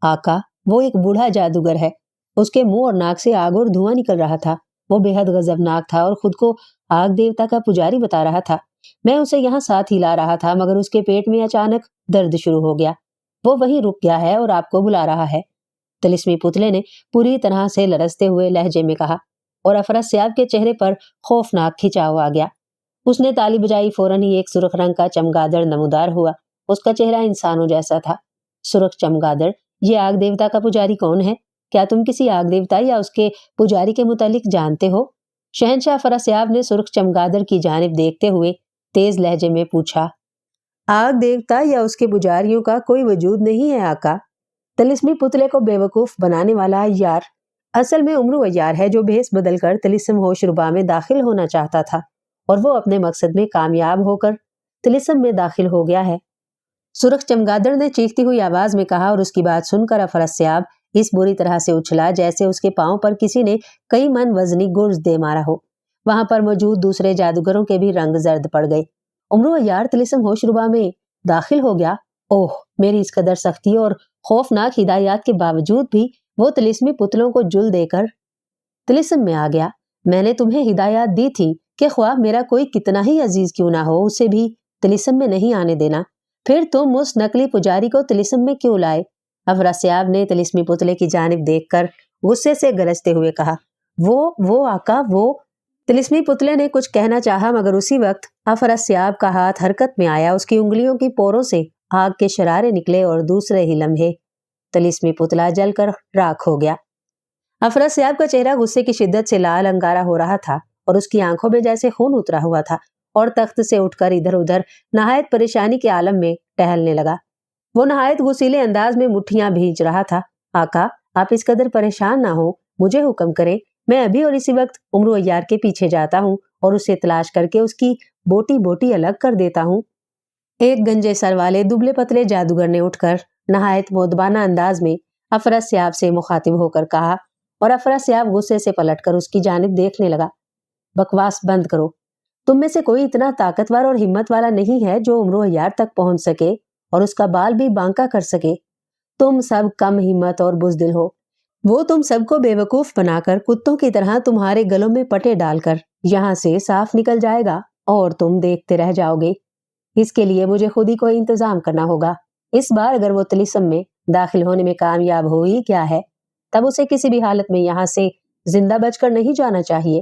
आका, وہ ایک بوڑھا جادوگر ہے۔ اس کے منہ اور ناک سے آگ اور دھواں نکل رہا تھا۔ وہ بے حد غضبناک تھا اور خود کو آگ دیوتا کا پجاری بتا رہا تھا۔ میں اسے یہاں ساتھ ہی لا رہا تھا مگر اس کے پیٹ میں اچانک درد شروع ہو گیا۔ وہ وہیں رک گیا ہے اور آپ کو بلا رہا ہے، طلسمی پتلے نے پوری طرح سے لرزتے ہوئے لہجے میں کہا، اور افراسیاب کے چہرے پر خوفناک کھچاؤ آ گیا۔ اس نے تالی بجائی، فوراً ہی ایک سرخ رنگ کا چمگادڑ نمودار ہوا۔ اس کا چہرہ انسانوں جیسا تھا۔ سرخ چمگادڑ، یہ آگ دیوتا کا پجاری کون ہے؟ کیا تم کسی آگ دیوتا یا اس کے پجاری کے متعلق جانتے ہو؟ شہنشاہ افراسیاب نے سرخ چمگادڑ کی جانب دیکھتے ہوئے تیز لہجے میں پوچھا۔ آگ دیوتا یا اس کے پجاریوں کا کوئی وجود نہیں ہے آقا۔ طلسمی پتلے کو بیوقوف بنانے والا عیار اصل میں امرو عیار ہے، جو بھیس بدل کر طلسم ہوش ربا میں داخل ہونا چاہتا تھا اور وہ اپنے مقصد میں کامیاب ہو کر طلسم میں داخل ہو گیا ہے، سرخ چمگادڑ نے چیختی ہوئی آواز میں کہا، اور اس کی بات سن کر افراسیاب اس بری طرح سے اچھلا جیسے اس کے پاؤں پر کسی نے کئی من وزنی گرز دے مارا ہو۔ وہاں پر موجود دوسرے جادوگروں کے بھی رنگ زرد پڑ گئے۔ امرو عیار طلسم ہوش ربا میں داخل ہو گیا؟ اوہ، میری اس قدر سختی اور خوفناک ہدایات کے باوجود بھی وہ طلسمی پتلوں کو جل دے کر طلسم میں آ گیا۔ میں نے تمہیں ہدایات دی تھی کہ خواہ میرا کوئی کتنا ہی عزیز کیوں نہ ہو، اسے بھی طلسم میں نہیں آنے دینا، پھر تم اس نقلی پجاری کو طلسم میں کیوں لائے؟ افراسیاب نے طلسمی پتلے کی جانب دیکھ کر غصے سے گرجتے ہوئے کہا، وہ آقا، وہ طلسمی پتلے نے کچھ کہنا چاہا مگر اسی وقت افراسیاب کا ہاتھ حرکت میں آیا۔ اس کی انگلیوں کی پوروں سے آگ کے شرارے نکلے اور دوسرے ہی لمحے طلسمی پتلا جل کر راکھ ہو گیا۔ افراسیاب کا چہرہ غصے کی شدت سے لال انگارا ہو رہا تھا اور اس کی آنکھوں میں جیسے خون اترا ہوا تھا، اور تخت سے اٹھ کر ادھر ادھر نہایت پریشانی کے عالم میں ٹہلنے لگا۔ وہ نہایت غصیلے انداز میں مٹھیاں بھینچ رہا تھا۔ آقا، آپ اس قدر پریشان نہ ہو، مجھے حکم کریں، میں ابھی اور اسی وقت امرو عیار کے پیچھے جاتا ہوں اور اسے تلاش کر کے اس کی بوٹی بوٹی الگ کر دیتا ہوں۔ ایک گنجے سر والے دبلے پتلے جادوگر نے اٹھ کر نہایت مؤدبانہ انداز میں افراسیاب سے مخاطب ہو کر کہا، اور افراسیاب غصے سے پلٹ کر اس کی جانب دیکھنے لگا۔ بکواس بند کرو، تم میں سے کوئی اتنا طاقتور اور ہمت والا نہیں ہے جو امرو عیار تک پہنچ سکے اور اس کا بال بھی بانکا کر سکے۔ تم سب کم ہمت اور بزدل ہو۔ وہ تم سب کو بے وقوف بنا کر کتوں کی طرح تمہارے گلوں میں پٹے ڈال کر یہاں سے صاف نکل جائے گا اور تم دیکھتے رہ جاؤ گے۔ اس کے لیے مجھے خود ہی کوئی انتظام کرنا ہوگا۔ اس بار اگر وہ طلسم میں داخل ہونے میں کامیاب ہو ہی کیا ہے، تب اسے کسی بھی حالت میں یہاں سے زندہ بچ کر نہیں جانا چاہیے۔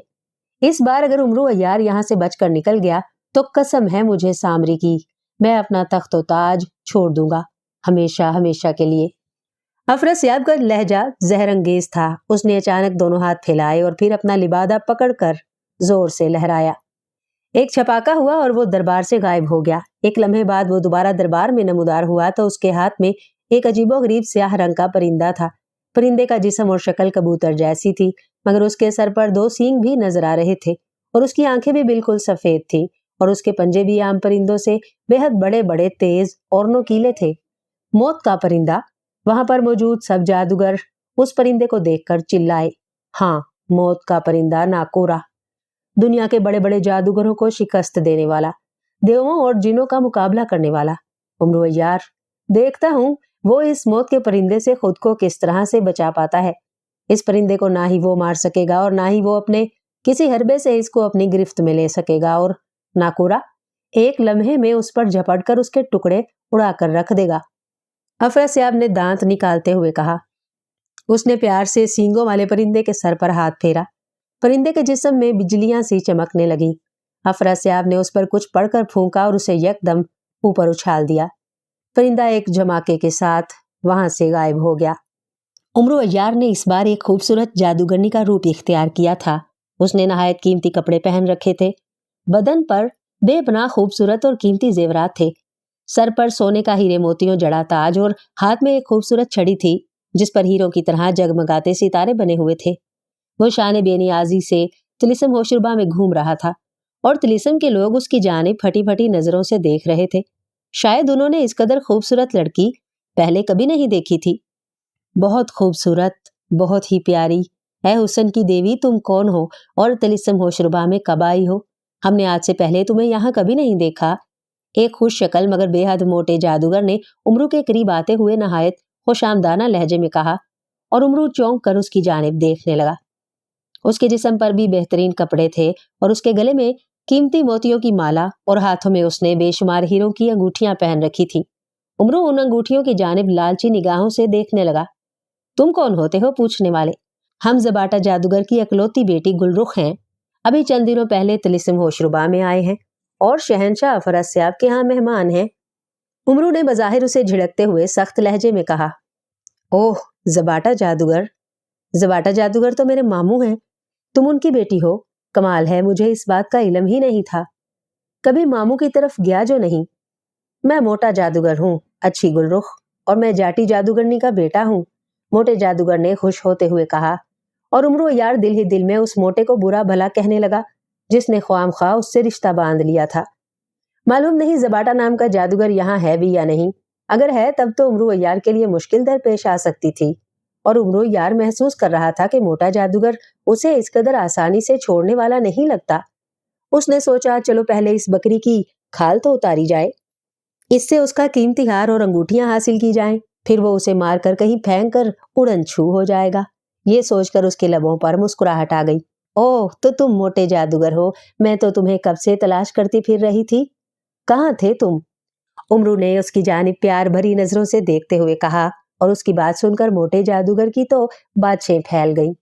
اس بار اگر امرو عیار یہاں سے بچ کر نکل گیا تو قسم ہے مجھے سامری کی، میں اپنا تخت و تاج چھوڑ دوں گا، ہمیشہ ہمیشہ کے لیے۔ افراسیاب کا لہجہ زہر انگیز تھا۔ اس نے اچانک دونوں ہاتھ پھیلائے اور پھر اپنا لبادہ پکڑ کر زور سے لہرایا۔ ایک چھپاکا ہوا اور وہ دربار سے غائب ہو گیا۔ ایک لمحے بعد وہ دوبارہ دربار میں نمودار ہوا تو اس کے ہاتھ میں ایک عجیب و غریب سیاہ رنگ کا پرندہ تھا۔ پرندے کا جسم اور شکل کبوتر جیسی تھی مگر اس کے سر پر 2 سینگ بھی نظر آ رہے تھے اور اس کی آنکھیں بھی بالکل سفید تھیں اور اس کے پنجے بھی عام پرندوں سے بے حد بڑے بڑے، تیز اور نوکیلے تھے۔ موت کا پرندہ! وہاں پر موجود سب جادوگر اس پرندے کو دیکھ کر چلائے، ہاں، موت کا پرندہ ناکورا، دنیا کے بڑے بڑے جادوگروں کو شکست دینے والا، دیووں اور جنوں کا مقابلہ کرنے والا امرو عیار۔ دیکھتا ہوں وہ اس موت کے پرندے سے خود کو کس طرح سے بچا پاتا ہے۔ اس پرندے کو نہ ہی وہ مار سکے گا اور نہ ہی وہ اپنے کسی حربے سے اس کو اپنی گرفت میں لے سکے گا، اور ناکورا ایک لمحے میں اس پر جھپٹ کر اس کے ٹکڑے اڑا کر رکھ دے گا۔ افراسیاب نے دانت نکالتے ہوئے کہا۔ اس نے پیار سے سینگوں والے پرندے کے سر پر ہاتھ پھیرا۔ پرندے کے جسم میں بجلیاں سی چمکنے لگیں۔ افراسیاب نے اس پر کچھ پڑھ کر پھونکا اور اسے یکدم اوپر اچھال دیا۔ پرندہ ایک جھماکے کے ساتھ وہاں سے غائب ہو گیا۔ امرو عیار نے اس بار ایک خوبصورت جادوگرنی کا روپ اختیار کیا تھا۔ اس نے نہایت قیمتی کپڑے پہن رکھے تھے۔ بدن پر بے پناہ خوبصورت اور قیمتی زیورات تھے۔ سر پر سونے کا ہیرے موتیوں جڑا تاج اور ہاتھ میں ایک خوبصورت چھڑی تھی جس پر ہیروں کی طرح جگمگاتے ستارے بنے ہوئے تھے۔ وہ شان بے نیازی سے طلسم ہوشربا میں گھوم رہا تھا اور طلسم کے لوگ اس کی جانب پھٹی پھٹی نظروں سے دیکھ رہے تھے۔ شاید انہوں نے اس قدر خوبصورت لڑکی پہلے کبھی نہیں دیکھی تھی۔ بہت خوبصورت، بہت ہی پیاری، اے حسن کی دیوی، تم کون ہو اور طلسم ہوشربا میں کب آئی ہو؟ ہم نے آج سے پہلے تمہیں یہاں کبھی نہیں دیکھا۔ ایک خوش شکل مگر بے حد موٹے جادوگر نے امرو کے قریب آتے ہوئے نہایت خوش آمدانہ لہجے میں کہا، اور امرو چونک کر اس کی جانب دیکھنے لگا۔ اس کے جسم پر بھی بہترین کپڑے تھے اور اس کے گلے میں قیمتی موتیوں کی مالا اور ہاتھوں میں اس نے بے شمار ہیروں کی انگوٹھیاں پہن رکھی تھی۔ امرو ان انگوٹھیوں کی جانب لالچی نگاہوں سے دیکھنے لگا۔ تم کون ہوتے ہو؟ پوچھنے والے۔ ہم زباٹا جادوگر کی اکلوتی بیٹی گلرخ ہیں، ابھی چند دنوں پہلے طلسم ہوشربا میں آئے ہیں اور شہنشاہ افراسیاب کے ہاں مہمان ہیں۔ امرو نے بظاہر اسے جھڑکتے ہوئے سخت لہجے میں کہا، اوہ زباٹا جادوگر؟ زباٹا جادوگر تو میرے ماموں ہیں، تم ان کی بیٹی ہو؟ کمال ہے، مجھے اس بات کا علم ہی نہیں تھا، کبھی ماموں کی طرف گیا جو نہیں۔ میں موٹا جادوگر ہوں اچھی گلرخ، اور میں جاٹی جادوگرنی کا بیٹا ہوں، موٹے جادوگر نے خوش ہوتے ہوئے کہا، اور امرو یار دل ہی دل میں اس موٹے کو برا بھلا کہنے لگا جس نے خواہ مخواہ اس سے رشتہ باندھ لیا تھا۔ معلوم نہیں زباٹا نام کا جادوگر یہاں ہے بھی یا نہیں، اگر ہے تب تو امرو یار کے لیے مشکل درپیش آ سکتی تھی، اور امرو یار محسوس کر رہا تھا کہ موٹا جادوگر اسے اس قدر آسانی سے چھوڑنے والا نہیں لگتا۔ اس نے سوچا چلو پہلے اس بکری کی کھال تو اتاری جائے، اس سے اس کا قیمتی ہار اور انگوٹھیاں حاصل کی جائیں، پھر وہ اسے مار کر کہیں پھینک کر اڑن چھو ہو جائے گا۔ یہ سوچ کر اس کے لبوں پر مسکراہٹ آ گئی۔ اوہ تو تم موٹے جادوگر ہو، میں تو تمہیں کب سے تلاش کرتی پھر رہی تھی، کہاں تھے تم؟ امرو نے اس کی جانب پیار بھری نظروں سے دیکھتے ہوئے کہا، اور اس کی بات سن کر موٹے جادوگر کی تو باتیں پھیل گئیں۔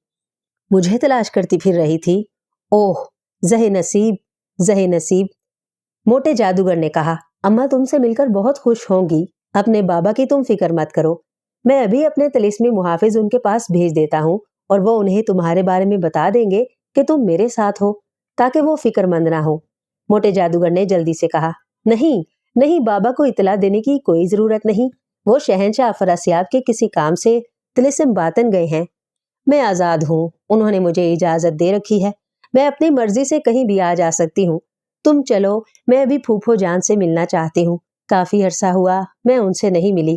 مجھے تلاش کرتی پھر رہی تھی؟ اوہ زہ نصیب، زہ نصیب، موٹے جادوگر نے کہا، اماں تم سے مل کر بہت خوش ہوں گی، اپنے بابا کی تم فکر مت کرو، میں ابھی اپنے طلسمی محافظ ان کے پاس بھیج دیتا ہوں اور وہ انہیں تمہارے بارے میں بتا دیں گے کہ تم میرے ساتھ ہو، تاکہ وہ فکر مند نہ ہو۔ موٹے جادوگر نے جلدی سے کہا، نہیں نہیں، بابا کو اطلاع دینے کی کوئی ضرورت نہیں، وہ شہنشاہ افراسیاب کے کسی کام سے طلسم باطن گئے ہیں، میں آزاد ہوں، انہوں نے مجھے اجازت دے رکھی ہے، میں اپنی مرضی سے کہیں بھی آ جا سکتی ہوں، تم چلو، میں ابھی پھوپھو جان سے ملنا چاہتی ہوں، کافی عرصہ ہوا میں ان سے نہیں ملی۔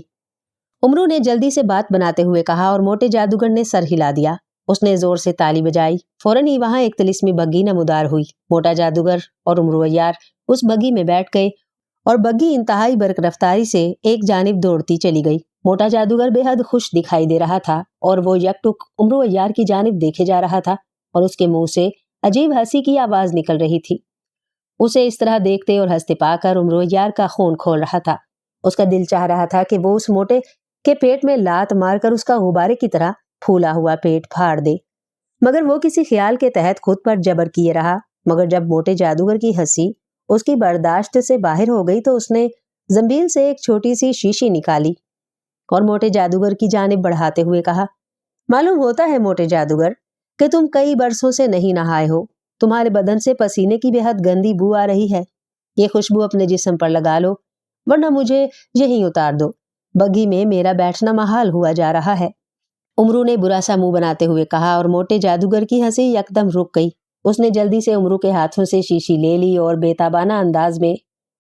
امرو نے جلدی سے بات بناتے ہوئے کہا، اور موٹے جادوگر نے سر ہلا دیا۔ اس نے زور سے تالی بجائی، فوراً ہی وہاں ایک طلسمی بگھی نمودار ہوئی۔ موٹا جادوگر اور امرو یار اس بگھی میں بیٹھ گئے اور بگھی انتہائی برق رفتاری سے ایک جانب دوڑتی چلی گئی۔ موٹا جادوگر بے حد خوش دکھائی دے رہا تھا اور وہ یک ٹک امرو یار کی جانب دیکھے جا رہا تھا اور اس کے منہ سے عجیب ہنسی کی آواز نکل رہی تھی۔ اسے اس طرح دیکھتے اور ہنستے پا کر امرو یار کا خون کھول رہا تھا۔ اس کا دل چاہ رہا تھا کہ وہ اس موٹے کے پیٹ میں لات مار کر اس کا غبارے کی طرح پھولا ہوا پیٹ پھاڑ دے، مگر وہ کسی خیال کے تحت خود پر جبر کیے رہا۔ مگر جب موٹے جادوگر کی ہنسی اس کی برداشت سے باہر ہو گئی تو اس نے زنبیل سے ایک چھوٹی سی شیشی نکالی اور موٹے جادوگر کی جانب بڑھاتے ہوئے کہا، معلوم ہوتا ہے موٹے جادوگر کہ تم کئی برسوں سے نہیں نہائے ہو، تمہارے بدن سے پسینے کی بے حد گندی بو آ رہی ہے، یہ خوشبو اپنے جسم پر لگا لو ورنہ مجھے یہیں اتار دو، بگھی میں میرا بیٹھنا محال ہوا جا رہا ہے۔ امرو نے برا سا منہ بناتے ہوئے کہا اور موٹے جادوگر کی ہنسی یکدم رک گئی۔ اس نے جلدی سے امرو کے ہاتھوں سے شیشی لے لی اور بے تابانہ انداز میں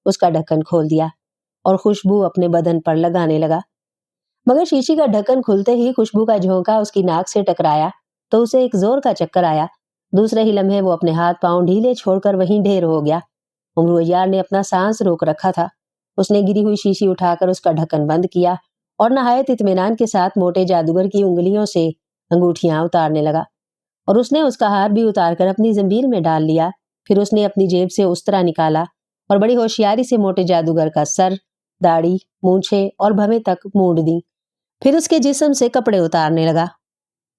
اس کا ڈھکن کھول دیا اور خوشبو اپنے بدن پر لگانے لگا، مگر شیشی کا ڈھکن کھلتے ہی خوشبو کا جھونکا اس کی ناک سے ٹکرایا تو اسے ایک زور کا چکر آیا۔ دوسرے ہی لمحے وہ اپنے ہاتھ پاؤں ڈھیلے چھوڑ کر وہیں ڈھیر ہو گیا۔ امرو یار نے اپنا سانس روک رکھا تھا۔ اس نے گری ہوئی شیشی اٹھا کر اس کا ڈھکن بند کیا اور نہایت اطمینان کے ساتھ موٹے جادوگر کی انگلیوں سے انگوٹھیاں اتارنے لگا، اور اس نے اس کا ہار بھی اتار کر اپنی زنبیل میں ڈال لیا۔ پھر اس نے اپنی جیب سے استرا نکالا اور بڑی ہوشیاری سے موٹے جادوگر کا سر، داڑھی، مونچھیں اور بھویں تک مونڈ دی، پھر اس کے جسم سے کپڑے اتارنے لگا۔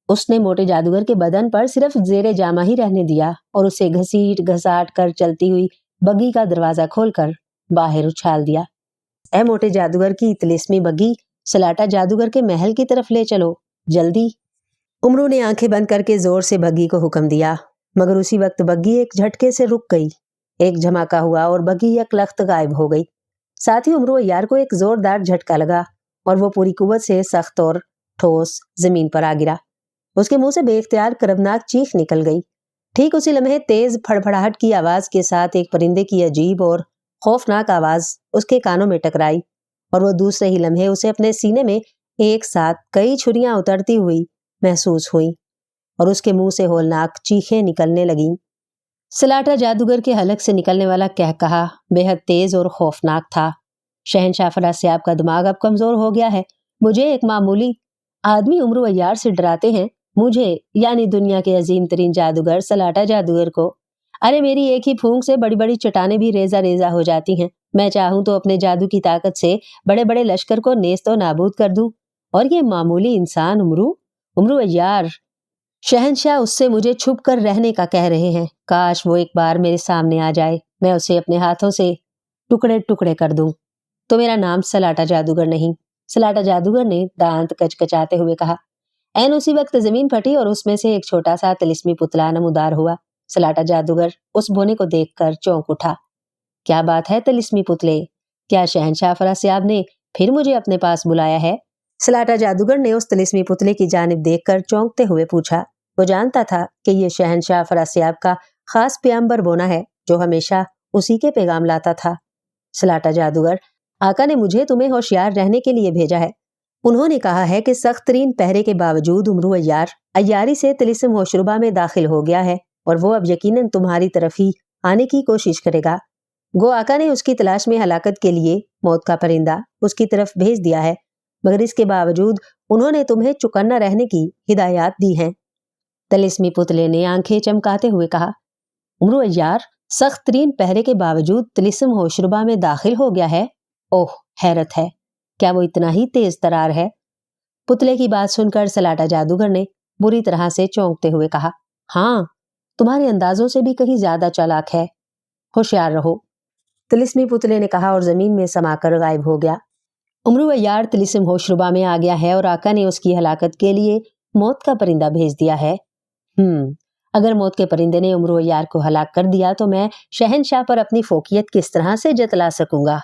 اس نے موٹے جادوگر کے بدن پر صرف زیر جامہ ہی رہنے دیا اور اسے گھسیٹ گھساٹ کر چلتی ہوئی بگھی کا دروازہ کھول کر باہر اچھال دیا۔ اے موٹے جادوگر کی طلسمی بگھی، سلاٹا جادوگر کے محل کی طرف لے چلو، جلدی۔ امرو نے آنکھیں بند کر کے زور سے بگھی کو حکم دیا، مگر اسی وقت بگھی ایک جھٹکے سے رک گئی، ایک جھماکا ہوا اور بگھی یکلخت غائب ہو گئی۔ ساتھ ہی امرو یار کو ایک زوردار جھٹکا لگا اور وہ پوری قوت سے سخت اور ٹھوس زمین پر آ گرا۔ اس کے منہ سے بے اختیار کربناک چیخ نکل گئی۔ ٹھیک اسی لمحے تیز پھڑپھڑاہٹ کی آواز کے ساتھ ایک پرندے کی عجیب اور خوفناک آواز اس کے کانوں میں ٹکرائی اور وہ دوسرے ہی لمحے اسے اپنے سینے میں ایک ساتھ کئی چھریاں اترتی ہوئی محسوس ہوئیں اور اس کے منہ سے ہولناک چیخیں نکلنے لگیں۔ سلاٹا جادوگر کے حلق سے نکلنے والا قہقہا بے حد تیز اور خوفناک تھا۔ شہنشاہ افراسیاب کا دماغ اب کمزور ہو گیا ہے، مجھے ایک معمولی आदमी उम्र अय्यार से डराते हैं, मुझे यानी दुनिया के अजीम तरीन जादूगर सलाटा जादूगर को। अरे मेरी एक ही फूंक से बड़ी बड़ी चट्टानें भी रेजा रेजा हो जाती हैं। मैं चाहूं तो अपने जादू की ताकत से बड़े बड़े लश्कर को नेस्तो नाबूद कर दूं। और ये मामूली इंसान उम्र अय्यार, शहंशाह उससे मुझे छुप कर रहने का कह रहे हैं। काश वो एक बार मेरे सामने आ जाए, मैं उसे अपने हाथों से टुकड़े टुकड़े कर दूं। तो मेरा नाम सलाटा जादूगर नहीं। सलाटा जादूगर ने दांत कचकचाते हुए कहा। ऐन उसी वक्त जमीन फटी और उसमें से एक छोटा सा तिलिस्मी पुतला नमूदार हुआ। सलाटा जादूगर उस बोने को देखकर चौंक उठा। क्या बात है तिलिस्मी पुतले, क्या शहंशाह फरास्याब ने फिर मुझे अपने पास बुलाया है? सलाटा जादूगर ने उस तिलिस्मी पुतले की जानिब देखकर चौंकते हुए पूछा। वो जानता था कि ये शहंशाह फरास्याब का खास प्याम्बर बोना है जो हमेशा उसी के पैगाम लाता था। सलाटा जादूगर, आका ने मुझे तुम्हें होशियार रहने के लिए भेजा है। उन्होंने कहा है कि सख्त तरीन पहरे के बावजूद उम्रू अय्यार अय्यारी से तिलिस्म होशरुबा में दाखिल हो गया है और वो अब यकीनन तुम्हारी तरफ ही आने की कोशिश करेगा। गो आका ने उसकी तलाश में हलाकत के लिए मौत का परिंदा उसकी तरफ भेज दिया है, मगर इसके बावजूद उन्होंने तुम्हें चुकन्ना रहने की हिदायत दी हैं। तिलिस्मी पुतले ने आंखें चमकाते हुए कहा। उम्रू अय्यार सख्त तरीन पहरे के बावजूद तिलिस्म होशरुबा में दाखिल हो गया है? ओह, हैरत है, क्या वो इतना ही तेज तरार है? पुतले की बात सुनकर सलाटा जादूगर ने बुरी तरह से चौंकते हुए कहा। हाँ, तुम्हारे अंदाजों से भी कहीं ज्यादा चालाक है, होशियार रहो। तिलिस्मी पुतले ने कहा और जमीन में समाकर गायब हो गया। उम्रू अय्यार तिलिस्म होशरुबा में आ गया है और आका ने उसकी हलाकत के लिए मौत का परिंदा भेज दिया है। अगर मौत के परिंदे ने उम्रू अय्यार को हलाक कर दिया तो मैं शहंशाह पर अपनी फोकियत किस तरह से जतला सकूंगा?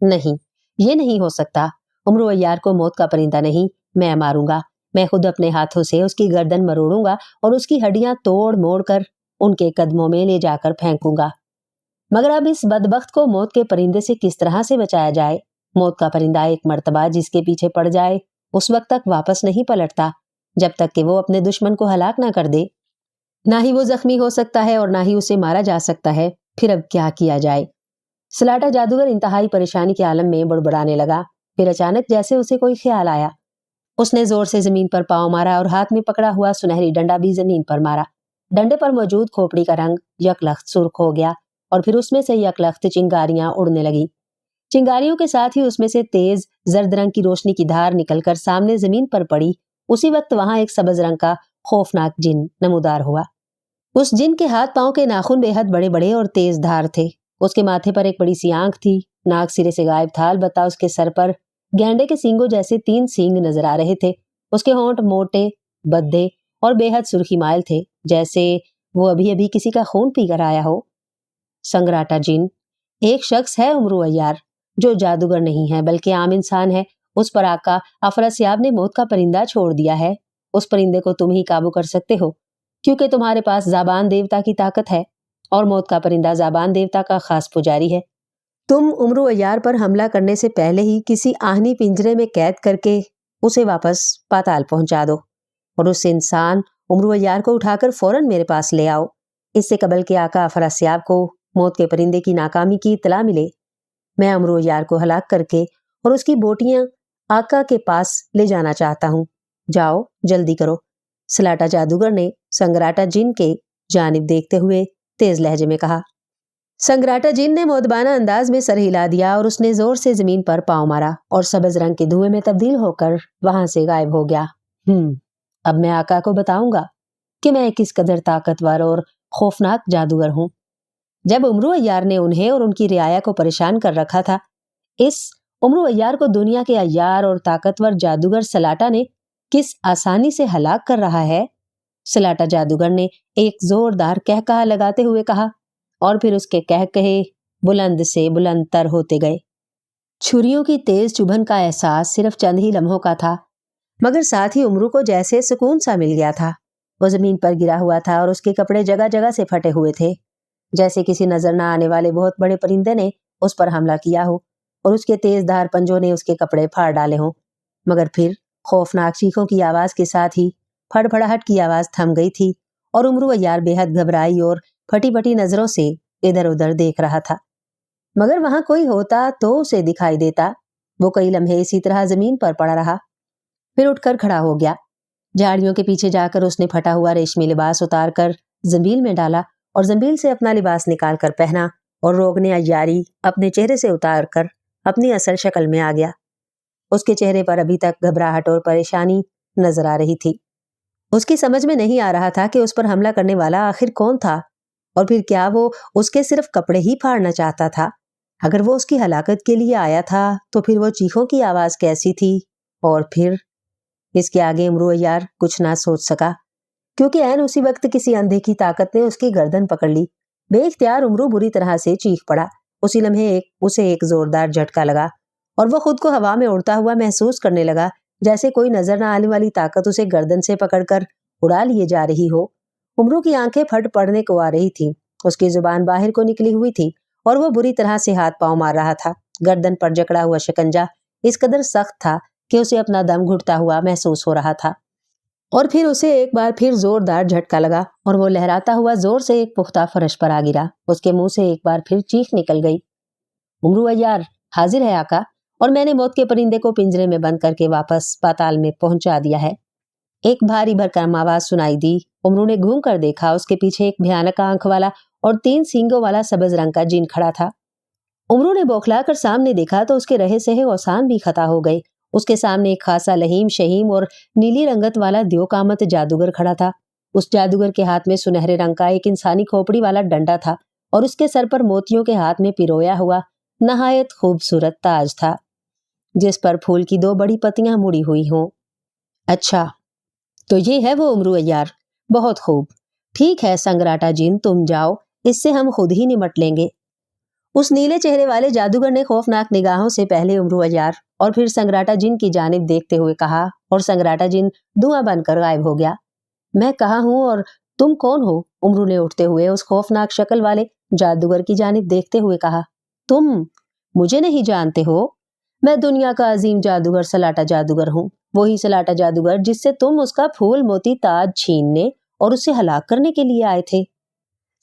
नहीं, ये नहीं हो सकता। उम्रू अय्यार को मौत का परिंदा नहीं, मैं मारूंगा। मैं खुद अपने हाथों से उसकी गर्दन मरोड़ूंगा और उसकी हड्डियां तोड़ मोड़ कर उनके कदमों में ले जाकर फेंकूंगा। मगर अब इस बदबख्त को मौत के परिंदे से किस तरह से बचाया जाए? मौत का परिंदा एक मर्तबा जिसके पीछे पड़ जाए उस वक्त तक वापस नहीं पलटता जब तक कि वो अपने दुश्मन को हलाक ना कर दे। ना ही वो जख्मी हो सकता है और ना ही उसे मारा जा सकता है। फिर अब क्या किया जाए? सलाटा जादूगर इंतहाई परेशानी के आलम में बड़बड़ाने लगा। फिर अचानक जैसे उसे कोई ख्याल आया, उसने जोर से जमीन पर पांव मारा और हाथ में पकड़ा हुआ सुनहरी डंडा भी जमीन पर मारा। डंडे पर मौजूद खोपड़ी का रंग यकलख्त सुर्ख हो गया और फिर उसमें से यकलख्त चिंगारियां उड़ने लगी। चिंगारियों के साथ ही उसमें से तेज जर्द रंग की रोशनी की धार निकलकर सामने जमीन पर पड़ी। उसी वक्त वहां एक सब्ज रंग का खौफनाक जिन नमूदार हुआ। उस जिन के हाथ पांव के नाखून बेहद बड़े बड़े और तेज धार थे। उसके माथे पर एक बड़ी सी आंख थी, नाक सिरे से गायब था, अलबत्ता उसके सर पर गैंडे के सींगों जैसे 3 सींग नजर आ रहे थे। उसके होंठ मोटे, बद्दे और बेहद सुर्खी माइल थे, जैसे वो अभी अभी किसी का खून पीकर आया हो। संगराटा जिन एक शख्स है उम्रू अय्यार, जो जादूगर नहीं है बल्कि आम इंसान है। उस पर आका अफरस्याब ने मौत का परिंदा छोड़ दिया है। उस परिंदे को तुम ही काबू कर सकते हो क्योंकि तुम्हारे पास ज़बान देवता की ताकत है और मौत का परिंदा ज़बान देवता का खास पुजारी है। तुम उम्रू अय्यार पर हमला करने से पहले ही किसी आहनी पिंजरे में कैद करके उसे वापस पाताल पहुंचा दो और उस इंसान उम्रू अय्यार को उठाकर फौरन मेरे पास ले आओ। इससे कबल के आका अफरस्याब को मौत के परिंदे की नाकामी की इत्तला मिले। मैं उम्रू अय्यार को हलाक करके और उसकी बोटियां आका के पास ले जाना चाहता हूँ। जाओ, जल्दी करो। सलाटा जादूगर ने संगराटा जिन के जानिब देखते हुए तेज लहजे में कहा। संगराटा जिन ने मोदबाना अंदाज में सर हिला दिया और उसने जोर से जमीन पर पांव मारा और सब्ज रंग के धुएं में तब्दील होकर वहां से गायब हो गया। अब मैं आका को बताऊंगा कि मैं किस कदर ताकतवर और खौफनाक जादूगर हूं। जब उम्रू अय्यार ने उन्हें और उनकी रियाया को परेशान कर रखा था, इस उम्रू अय्यार को दुनिया के अय्यार और ताकतवर जादूगर सलाटा ने किस आसानी से हलाक कर रहा है। सलाटा जादूगर ने एक जोरदार कहकहा लगाते हुए कहा और फिर उसके कहकहे बुलंद से बुलंद तर होते गए। छुरियों की तेज चुभन का एहसास सिर्फ चंद ही लम्हों का था, मगर साथ ही उम्रू को जैसे सुकून सा मिल गया था। वो जमीन पर गिरा हुआ था और उसके कपड़े जगह जगह से फटे हुए थे, जैसे किसी नजर न आने वाले बहुत बड़े परिंदे ने उस पर हमला किया हो और उसके तेज धार पंजों ने उसके कपड़े फाड़ डाले हों। मगर फिर खौफनाक चीखों की आवाज के साथ ही फड़फड़ाहट की आवाज थम गई थी और उम्रू अय्यार बेहद घबराई और फटी फटी नजरों से इधर उधर देख रहा था। मगर वहां कोई होता तो उसे दिखाई देता। वो कई लम्हे इसी तरह जमीन पर पड़ा रहा। پھر اٹھ کر کھڑا ہو گیا۔ جھاڑیوں کے پیچھے جا کر اس نے پھٹا ہوا ریشمی لباس اتار کر زنبیل میں ڈالا اور زنبیل سے اپنا لباس نکال کر پہنا اور روغن عیاری اپنے چہرے سے اتار کر اپنی اصل شکل میں آ گیا۔ اس کے چہرے پر ابھی تک گھبراہٹ اور پریشانی نظر آ رہی تھی۔ اس کی سمجھ میں نہیں آ رہا تھا کہ اس پر حملہ کرنے والا آخر کون تھا، اور پھر کیا وہ اس کے صرف کپڑے ہی پھاڑنا چاہتا تھا؟ اگر وہ اس کی ہلاکت کے لیے آیا تھا تو پھر وہ چیخوں کی آواز کیسی تھی؟ اور پھر اس کے آگے امرو عیار کچھ نہ سوچ سکا، کیونکہ عین اسی وقت کسی اندھے کی طاقت نے اس کی گردن پکڑ لی۔ بے اختیار امرو بری طرح سے چیخ پڑا۔ اسی لمحے اسے ایک زوردار جھٹکا لگا اور وہ خود کو ہوا میں اڑتا ہوا محسوس کرنے لگا، جیسے کوئی نظر نہ آنے والی طاقت اسے گردن سے پکڑ کر اڑا لیے جا رہی ہو۔ امرو کی آنکھیں پھٹ پڑنے کو آ رہی تھیں، اس کی زبان باہر کو نکلی ہوئی تھی اور وہ بری طرح سے ہاتھ پاؤں مار رہا تھا۔ گردن پر جکڑا ہوا شکنجا اس قدر سخت تھا کہ اسے اپنا دم گھٹتا ہوا محسوس ہو رہا تھا۔ اور پھر اسے ایک بار پھر زوردار جھٹکا لگا اور وہ لہراتا ہوا زور سے ایک پختہ فرش پر آ گرا۔ اس کے منہ سے ایک بار پھر چیخ نکل گئی، امرو عیار حاضر ہے آقا، اور میں نے موت کے پرندے کو پنجرے میں بند کر کے واپس پاتال میں پہنچا دیا ہے۔ ایک بھاری بھرکم آواز سنائی دی۔ امرو نے گھوم کر دیکھا، اس کے پیچھے ایک بھیانک آنکھ والا اور 3 سینگوں والا سبز رنگ کا جن کھڑا تھا۔ امرو نے بوکھلا کر سامنے دیکھا تو اس کے رہے سہے اوسان بھی خطا ہو گئے۔ اس کے سامنے ایک خاصا لہیم شہیم اور نیلی رنگت والا دیو قامت جادوگر کھڑا تھا۔ اس جادوگر کے ہاتھ میں سنہرے رنگ کا ایک انسانی کھوپڑی والا ڈنڈا تھا اور اس کے سر پر موتیوں کے ہاتھ میں پرویا ہوا نہایت خوبصورت تاج تھا، جس پر پھول کی 2 بڑی پتیاں مڑی ہوئی ہوں۔ اچھا، تو یہ ہے وہ امرو عیار، بہت خوب۔ ٹھیک ہے سنگراٹا جن، تم جاؤ، اس سے ہم خود ہی نمٹ لیں گے۔ اس نیلے چہرے والے جادوگر نے خوفناک نگاہوں سے پہلے امرو عیار اور پھر سنگراٹا جن کی جانب دیکھتے ہوئے کہا، اور سنگراٹا جن دھواں بن کر غائب ہو گیا۔ میں کہاں ہوں اور تم کون ہو؟ امرو نے اٹھتے ہوئے اس خوفناک شکل والے جادوگر کی جانب دیکھتے ہوئے کہا۔ تم مجھے نہیں جانتے ہو؟ میں دنیا کا عظیم جادوگر سلاٹا جادوگر ہوں، وہی سلاٹا جادوگر جس سے تم اس کا پھول موتی تاج چھیننے اور اسے ہلاک کرنے کے لیے آئے تھے۔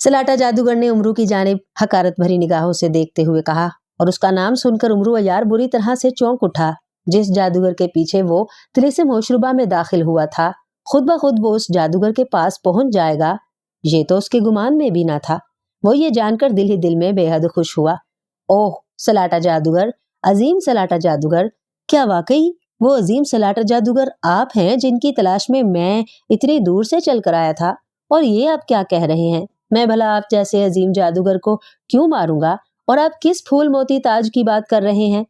سلاٹا جادوگر نے امرو کی جانب حقارت بھری نگاہوں سے دیکھتے ہوئے کہا، اور اس کا نام سن کر امرو عیار بری طرح سے چونک اٹھا۔ جس جادوگر کے پیچھے وہ طلسم ہوشربا میں داخل ہوا تھا، خود بخود وہ اس جادوگر کے پاس پہنچ جائے گا، یہ تو اس کے گمان میں بھی نہ تھا۔ وہ یہ جان کر دل ہی دل میں بے حد خوش ہوا۔ اوہ سلاٹا جادوگر، عظیم سلاٹا جادوگر، کیا واقعی وہ عظیم سلاٹا جادوگر آپ ہیں جن کی تلاش میں اتنی دور سے چل کر آیا تھا؟ اور یہ آپ کیا کہہ رہے ہیں؟ میں بھلا آپ جیسے عظیم جادوگر کو کیوں ماروں گا، اور آپ کس پھول موتی تاج کی بات کر رہے ہیں؟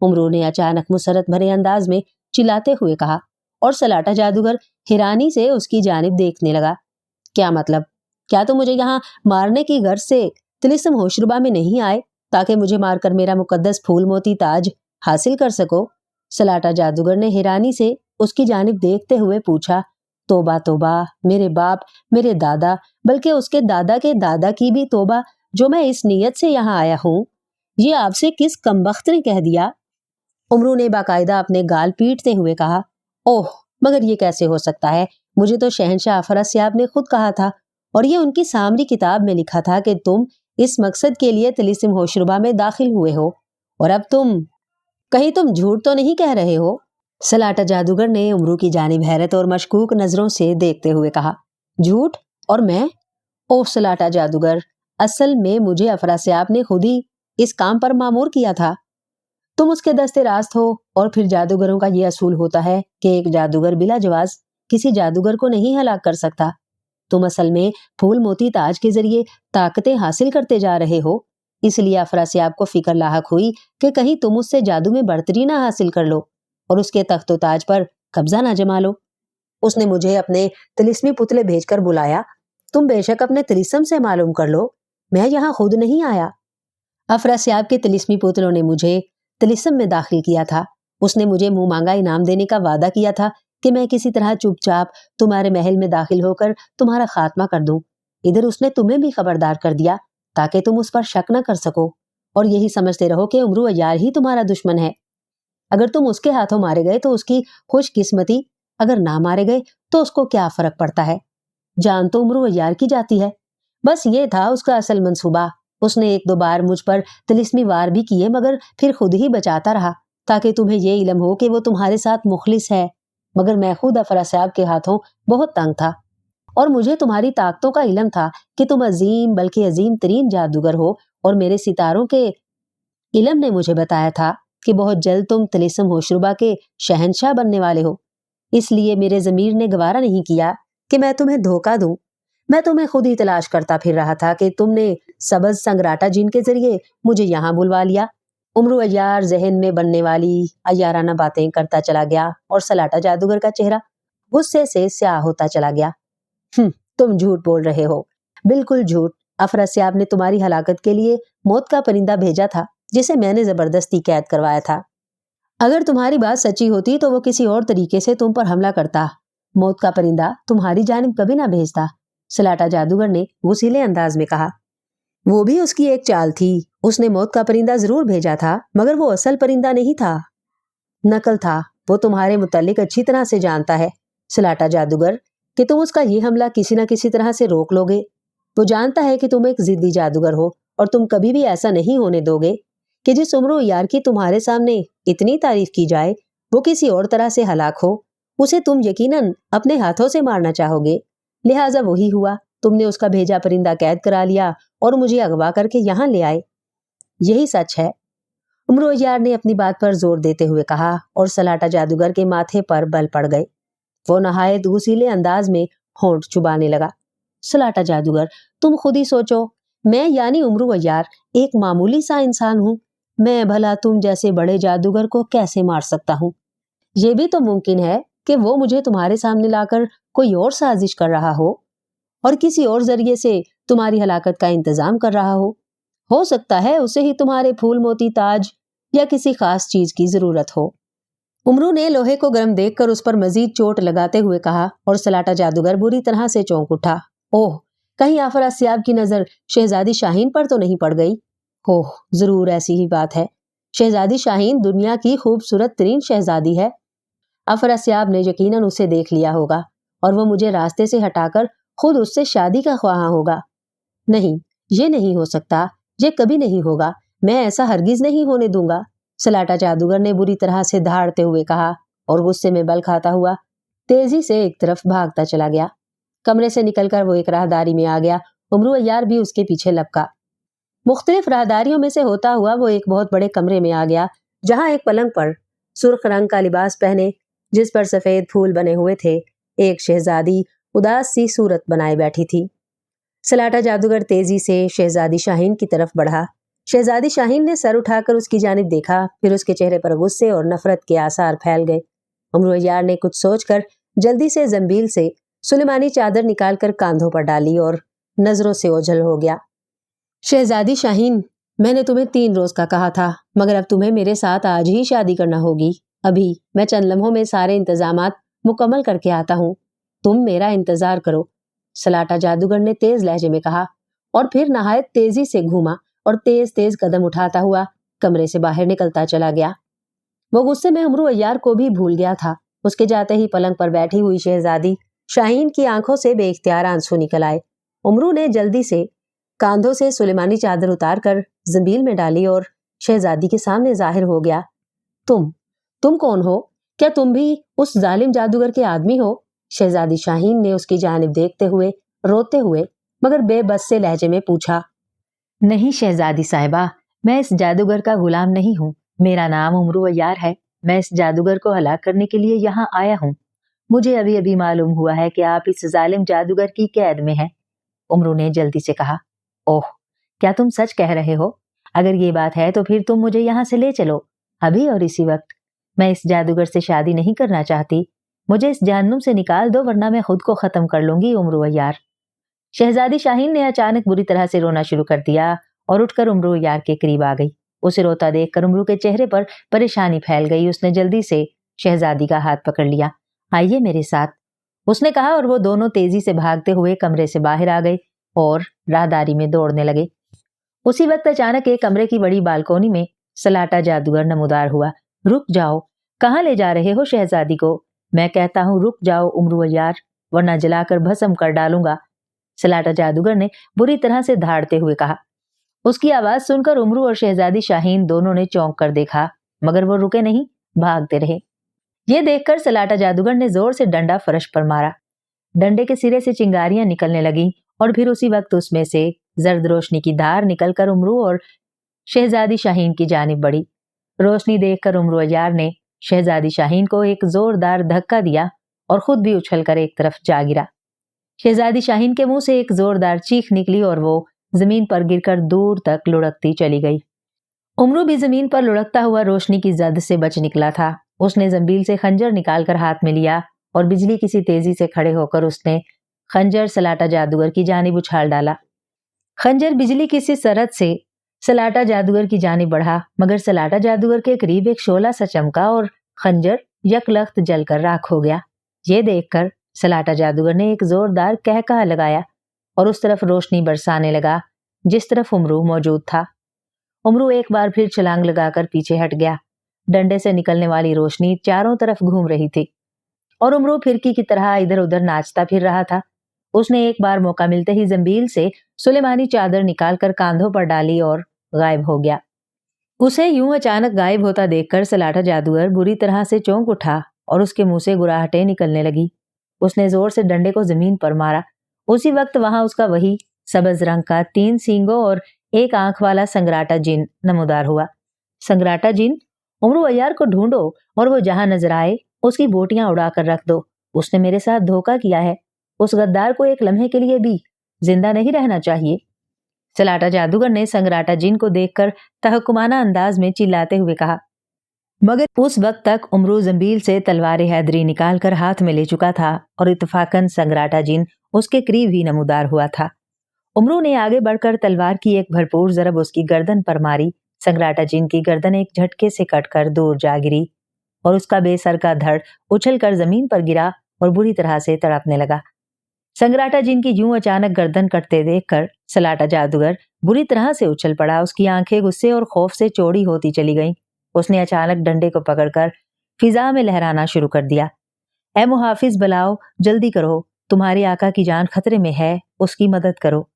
امرو نے اچانک مسرت بھرے انداز میں چلاتے ہوئے کہا، اور سلاٹا جادوگر حیرانی سے اس کی جانب دیکھنے لگا۔ کیا مطلب؟ کیا تم مجھے یہاں مارنے کی غرض سے طلسم ہوشربا میں نہیں آئے تاکہ مجھے مار کر میرا مقدس پھول موتی تاج حاصل کر سکو؟ سلاٹا جادوگر نے حیرانی سے اس کی جانب دیکھتے ہوئے پوچھا۔ توبہ توبہ، میرے باپ، میرے دادا، بلکہ اس کے دادا کی بھی توبہ، جو میں اس نیت سے یہاں آیا ہوں، یہ آپ سے کس کمبخت نے کہہ دیا؟ امرو نے باقاعدہ اپنے گال پیٹتے ہوئے کہا، اوہ مگر یہ کیسے ہو سکتا ہے؟ مجھے تو شہنشاہ افراسیاب نے خود کہا تھا، اور یہ ان کی سامری کتاب میں لکھا تھا کہ تم اس مقصد کے لیے طلسم ہوشربا میں داخل ہوئے ہو، اور اب کہیں تم جھوٹ تو نہیں کہہ رہے ہو؟ سلاٹا جادوگر نے امرو کی جانب حیرت اور مشکوک نظروں سے دیکھتے ہوئے کہا، جھوٹ؟ اور میں؟ اوہ سلاٹا جادوگر، اصل میں مجھے افراسیاب نے خود ہی اس کام پر مامور کیا تھا۔ تم اس کے دستے راست ہو، اور پھر جادوگروں کا یہ اصول ہوتا ہے کہ ایک جادوگر بلا جواز کسی جادوگر کو نہیں ہلاک کر سکتا۔ تم اصل میں پھول موتی تاج کے ذریعے طاقتیں حاصل کرتے جا رہے ہو، اس لیے افراسیاب کو فکر لاحق ہوئی کہ کہیں تم اس سے جادو میں برتری نہ حاصل کر لو اور اس کے تخت و تاج پر قبضہ نہ جما لو۔ اس نے مجھے اپنے طلسمی پتلے بھیج کر بلایا۔ تم بے شک اپنے طلسم سے معلوم کر لو، میں یہاں خود نہیں آیا۔ افراسیاب کے طلسمی پتلوں نے مجھے طلسم میں داخل کیا تھا۔ اس نے مجھے منہ مانگا انعام دینے کا وعدہ کیا تھا کہ میں کسی طرح چپ چاپ تمہارے محل میں داخل ہو کر تمہارا خاتمہ کر دوں۔ ادھر اس نے تمہیں بھی خبردار کر دیا تاکہ تم اس پر شک نہ کر سکو اور یہی سمجھتے رہو کہ امرو عیار ہی تمہارا دشمن ہے۔ اگر تم اس کے ہاتھوں مارے گئے تو اس کی خوش قسمتی، اگر نہ مارے گئے تو اس کو کیا فرق پڑتا ہے؟ جان تو امرو عیار کی جاتی ہے۔ بس یہ تھا اس کا اصل منصوبہ۔ اس نے 1-2 بار مجھ پر طلسمی وار بھی کیے، مگر پھر خود ہی بچاتا رہا تاکہ تمہیں یہ علم ہو کہ وہ تمہارے ساتھ مخلص ہے۔ मगर मैं खुद अफरासियाब के हाथों बहुत तंग था और मुझे तुम्हारी ताकतों का इल्म था कि तुम अजीम बल्कि अजीम तरीन जादूगर हो, और मेरे सितारों के इल्म ने मुझे बताया था कि बहुत जल्द तुम तिलिस्म होशरुबा के शहंशाह बनने वाले हो। इसलिए मेरे ज़मीर ने गवारा नहीं किया कि मैं तुम्हें धोखा दूं। मैं तुम्हें खुद ही तलाश करता फिर रहा था कि तुमने सबज संगराटा जिन के जरिए मुझे यहाँ बुलवा लिया। उम्र अय्यार जहन में बनने वाली अय्याराना बातें करता चला गया और सलाटा जादूगर का चेहरा गुस्से से स्याह होता चला गया। तुम झूठ बोल रहे हो, बिल्कुल झूठ। अफरासियाब ने तुम्हारी हलाकत के लिए मौत का परिंदा भेजा था, जिसे मैंने जबरदस्ती कैद करवाया था। अगर तुम्हारी बात सच्ची होती तो वो किसी और तरीके से तुम पर हमला करता। मौत का परिंदा तुम्हारी जानिब कभी ना भेजता, सलाटा जादूगर ने गुस्सीले अंदाज में कहा। वो भी उसकी एक चाल थी। उसने मौत का परिंदा जरूर भेजा था, मगर वो असल परिंदा नहीं था, नकल था। वो तुम्हारे मुतालिक अच्छी तरह से जानता है सलाटा जादूगर कि तुम उसका ये हमला किसी न किसी तरह से रोक लोगे। वो जानता है कि तुम एक जिद्दी जादूगर हो और तुम कभी भी ऐसा नहीं होने दोगे कि जिस उम्र यार की तुम्हारे सामने इतनी तारीफ की जाए वो किसी और तरह से हलाक हो। उसे तुम यकीनन अपने हाथों से मारना चाहोगे। लिहाजा वही हुआ, तुमने उसका भेजा परिंदा कैद करा लिया और मुझे अगवा करके यहाँ ले आए। यही सच है, उम्र यार ने अपनी बात पर जोर देते हुए कहा, और सलाटा जादूगर के माथे पर बल पड़ गए। वो नहायत गुस्सीले अंदाज में होंठ चुबाने लगा। सलाटा जादूगर, तुम खुद ही सोचो, मैं यानी उम्र यार एक मामूली सा इंसान हूँ। मैं भला तुम जैसे बड़े जादूगर को कैसे मार सकता हूँ? ये भी तो मुमकिन है कि वो मुझे तुम्हारे सामने लाकर कोई और साजिश कर रहा हो और किसी और जरिए से तुम्हारी हलाकत का इंतजाम कर रहा हो सकता है उसे ही तुम्हारे फूल मोती ताज या किसी खास चीज की जरूरत हो। उमरू ने लोहे को गर्म देखकर उस पर मजीद चोट लगाते हुए कहा, और सलाटा जादूगर बुरी तरह से चौंक उठा। ओह, कहीं अफरासियाब की नजर शहजादी शाहीन पर तो नहीं पड़ गई? ओह, जरूर ऐसी ही बात है। शहजादी शाहीन दुनिया की खूबसूरत तरीन शहजादी है। अफरासियाब ने यकीनन उसे देख लिया होगा और वो मुझे रास्ते से हटाकर खुद उससे शादी का ख्वाहा होगा। नहीं, ये नहीं हो सकता, ये कभी नहीं होगा। मैं ऐसा हरगिज नहीं होने दूंगा, सलाटा जादूगर ने बुरी तरह से दहाड़ते हुए कहा, और गुस्से में बल खाता हुआ तेजी से एक तरफ भागता चला गया। कमरे से निकलकर वो एक राहदारी में आ गया। उमरू अय्यार भी उसके पीछे लपका। मुख्तलिफ राहदारियों में से होता हुआ वो एक बहुत बड़े कमरे में आ गया, जहां एक पलंग पर सुर्ख रंग का लिबास पहने, जिस पर सफेद फूल बने हुए थे, एक शहजादी उदास सी सूरत बनाए बैठी थी। सलाटा जादूगर तेजी से शहजादी शाहीन की तरफ बढ़ा। शहजादी शाहीन ने सर उठाकर उसकी जानिब देखा, फिर उसके चेहरे पर गुस्से और नफरत के आसार फैल गए। उमर यार ने कुछ सोचकर जल्दी से जंबील से सुलेमानी चादर निकालकर कांधों पर डाली और नजरों से ओझल हो गया। शहजादी शाहीन, मैंने तुम्हें 3 रोज का कहा था, मगर अब तुम्हें मेरे साथ आज ही शादी करना होगी। अभी मैं चंद लम्हों में सारे इंतजामात मुकम्मल करके आता हूँ, तुम मेरा इंतजार करो, सलाटा जादूगर ने तेज लहजे में कहा, और फिर नहायत तेजी से घूमा और तेज तेज कदम उठाता हुआ कमरे से बाहर निकलता चला गया। वो गुस्से में उमरू अय्यार को भी भूल गया था। उसके जाते ही पलंग पर बैठी हुई शहजादी शाहीन की आंखों से बेइख्तियार आंसू निकल आए। उमरू ने जल्दी से कांधों से सुलेमानी चादर उतार कर जंबील में डाली और शहजादी के सामने जाहिर हो गया। तुम कौन हो? क्या तुम भी उस जालिम जादूगर के आदमी हो? शहजादी शाहीन ने उसकी जानिब देखते हुए रोते हुए मगर बेबस से लहजे में पूछा। नहीं शहजादी साहिबा, मैं इस जादूगर का गुलाम नहीं हूँ। मेरा नाम उमरू अय्यार है। मैं इस जादूगर को हलाक करने के लिए यहाँ आया हूँ। मुझे अभी अभी मालूम हुआ है कि आप इस जालिम जादूगर की कैद में हैं। उमरू ने जल्दी से कहा। ओह, क्या तुम सच कह रहे हो? अगर ये बात है तो फिर तुम मुझे यहाँ से ले चलो, अभी और इसी वक्त। मैं इस जादूगर से शादी नहीं करना चाहती। मुझे इस जहन्नुम से निकाल दो, वरना मैं खुद को खत्म कर लूंगी उमरू अय्यार। शहजादी शाहीन ने अचानक बुरी तरह से रोना शुरू कर दिया और उठकर उमरू अय्यार के करीब आ गई। उसे रोता देखकर उमरू के चेहरे पर परेशानी फैल गई। उसने जल्दी से शहजादी का हाथ पकड़ लिया। आइए मेरे साथ, उसने कहा, और वो दोनों तेजी से भागते हुए कमरे से बाहर आ गए और राहदारी में दौड़ने लगे। उसी वक्त अचानक एक कमरे की बड़ी बालकोनी में सलाटा जादूगर नमूदार हुआ। रुक जाओ, कहाँ ले जा रहे हो शहजादी को? मैं कहता हूँ रुक जाओ उमरू अय्यार, वरना जलाकर भस्म कर डालूंगा, सलाटा जादूगर ने बुरी तरह से धाड़ते हुए कहा। उसकी आवाज सुनकर उमरू और शहजादी शाहीन दोनों ने चौंक कर देखा, मगर वो रुके नहीं, भागते रहे। ये देखकर सलाटा जादूगर ने जोर से डंडा फर्श पर मारा। डंडे के सिरे से चिंगारियां निकलने लगीं और फिर उसी वक्त उसमें से जर्द रोशनी की धार निकलकर उमरू और शहजादी शाहीन की जानिब बढ़ी। रोशनी देखकर उमरू अय्यार ने शहजादी शाहीन को एक जोरदार धक्का दिया और खुद भी उछलकर एक तरफ जा गिरा। शहजादी शाहीन के मुंह से एक जोरदार चीख निकली और वो जमीन पर गिरकर दूर तक लुढ़कती चली गई। उमरू भी जमीन पर लुढ़कता हुआ रोशनी की जद से बच निकला था। उसने जंबील से खंजर निकालकर हाथ में लिया और बिजली किसी तेजी से खड़े होकर उसने खंजर सलाटा जादूगर की जानिब उछाल डाला। खंजर बिजली किसी सरहद से सलाटा जादूगर की जानिब बढ़ा, मगर सलाटा जादूगर के करीब एक शोला सा चमका और खंजर यकलख्त जलकर राख हो गया। ये देखकर सलाटा जादूगर ने एक जोरदार कहकहा लगाया और उस तरफ रोशनी बरसाने लगा जिस तरफ उमरू मौजूद था। उमरू एक बार फिर छलांग लगाकर पीछे हट गया। डंडे से निकलने वाली रोशनी चारों तरफ घूम रही थी और उमरू फिरकी की तरह इधर उधर नाचता फिर रहा था। उसने एक बार मौका मिलते ही जंबील से सुलेमानी चादर निकालकर कांधों पर डाली और गायब हो गया। उसे यूं अचानक गायब होता देखकर सलाटा जादूगर बुरी तरह से चौंक उठा और उसके मुंह से गुर्राहटें निकलने लगी। उसने जोर से डंडे को जमीन पर मारा। उसी वक्त वहां उसका वही सब्ज रंग का 3 सींगों और 1 आंख वाला संगराटा जिन नमूदार हुआ। संगराटा जिन, उमरू अय्यार को ढूंढो और वो जहां नजर आए उसकी बोटियां उड़ाकर रख दो। उसने मेरे साथ धोखा किया है। उस गद्दार को एक लम्हे के लिए भी जिंदा नहीं रहना चाहिए। सलाटा जादूगर ने संगराटा जिन को देखकर तहकुमाना अंदाज में चिल्लाते हुए कहा, मगर उस वक्त तक उमरू जंबील से तलवार हैदरी निकालकर हाथ में ले चुका था और इत्तफाकन संगराटा जिन उसके करीब ही नमूदार हुआ था। उमरू ने आगे बढ़कर तलवार की एक भरपूर जरब उसकी गर्दन पर मारी। संगराटा जिन की गर्दन एक झटके से कटकर दूर जा गिरी और उसका बेसर का धड़ उछलकर जमीन पर गिरा और बुरी तरह से तड़पने लगा। संगराटा जिन की यूं अचानक गर्दन कटते देखकर सलाटा जादूगर बुरी तरह से उछल पड़ा। उसकी आंखें गुस्से और खौफ से चौड़ी होती चली गईं। उसने अचानक डंडे को पकड़कर फिजा में लहराना शुरू कर दिया। ऐ मुहाफिज बलाओ, जल्दी करो, तुम्हारे आका की जान खतरे में है, उसकी मदद करो।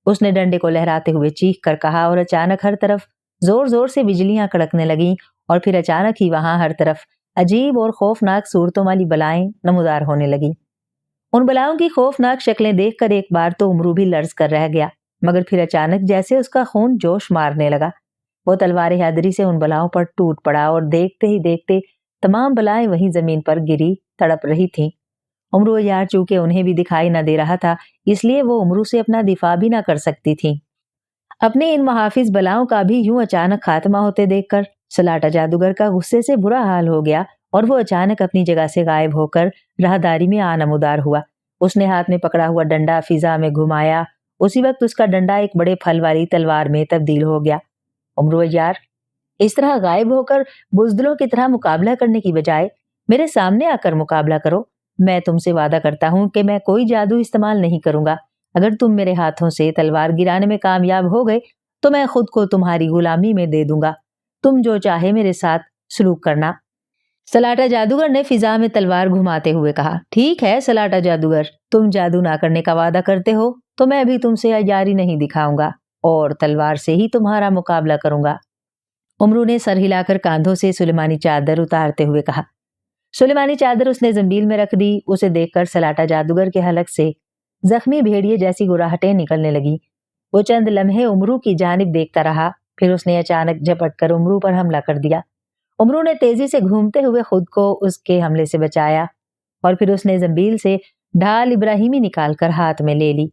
उसने डंडे को लहराते हुए चीख कर कहा और अचानक हर तरफ जोर जोर से बिजलियां कड़कने लगीं और फिर अचानक ही वहां हर तरफ अजीब और खौफनाक सूरतों वाली बलाएं नमूदार होने लगी। उन बलाओं की खौफनाक शक्लें देखकर एक बार तो उमरू भी लर्ज कर रह गया, मगर फिर अचानक जैसे उसका खून जोश मारने लगा। वो तलवार हैदरी से उन बलाओं पर टूट पड़ा और देखते ही देखते तमाम बलाएं वहीं जमीन पर गिरी तड़प रही थीं। उमरू अय्यार चूंकि उन्हें भी दिखाई न दे रहा था, इसलिए वो उमरू से अपना दिफा भी न कर सकती थी। अपने इन मुहाफिज बलाओं का भी यूं अचानक खात्मा होते देखकर सलाटा जादूगर का गुस्से से बुरा हाल हो गया और वो अचानक अपनी जगह से गायब होकर राहदारी में नमूदार हुआ। उसने हाथ में पकड़ा हुआ डंडा फिजा में घुमाया। उसी वक्त उसका डंडा एक बड़े फल वाली तलवार में तब्दील हो गया। उमरू अय्यार, इस तरह गायब होकर बुज़दिलों की तरह मुकाबला करने की बजाय मेरे सामने आकर मुकाबला करो। मैं तुमसे वादा करता हूं कि मैं कोई जादू इस्तेमाल नहीं करूंगा। अगर तुम मेरे हाथों से तलवार गिराने में कामयाब हो गए तो मैं खुद को तुम्हारी गुलामी में दे दूंगा। तुम जो चाहे मेरे साथ सलूक करना। सलाटा जादूगर ने फिजा में तलवार घुमाते हुए कहा, ठीक है सलाटा जादूगर, तुम जादू ना करने का वादा करते हो तो मैं भी तुमसे अय्यारी नहीं दिखाऊंगा और तलवार से ही तुम्हारा मुकाबला करूंगा। उमरू ने सर हिलाकर कांधों से सुलेमानी चादर उतारते हुए कहा। सुलेमानी चादर उसने जंबील में रख दी। उसे देखकर सलाटा जादूगर के हलक से जख्मी भेड़िए जैसी गुर्राहटें निकलने लगी। वो चंद लम्हे उमरू की जानिब देखता रहा, फिर उसने अचानक झपट कर उमरू पर हमला कर दिया। उमरू ने तेजी से घूमते हुए खुद को उसके हमले से बचाया और फिर उसने जंबील से ढाल इब्राहिमी निकालकर हाथ में ले ली।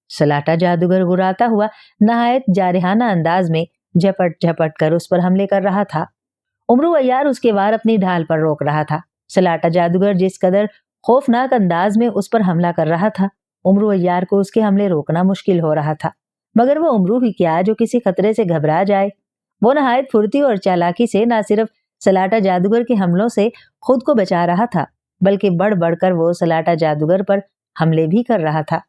सलाटा जादूगर गुर्राता हुआ नहायत जारहाना अंदाज में झपट झपट कर उस पर हमले कर रहा था। उमरू अय्यार उसके वार अपनी ढाल पर रोक रहा था। सलाटा जादूगर जिस कदर खौफनाक अंदाज में उस पर हमला कर रहा था, उमरू अय्यार को उसके हमले रोकना मुश्किल हो रहा था। मगर वो उमरू ही क्या जो किसी खतरे से घबरा जाए। वो नहायत फुर्ती और चालाकी से न सिर्फ सलाटा जादूगर के हमलों से खुद को बचा रहा था, बल्कि बढ़ बढ़कर वो सलाटा जादूगर पर हमले भी कर रहा था।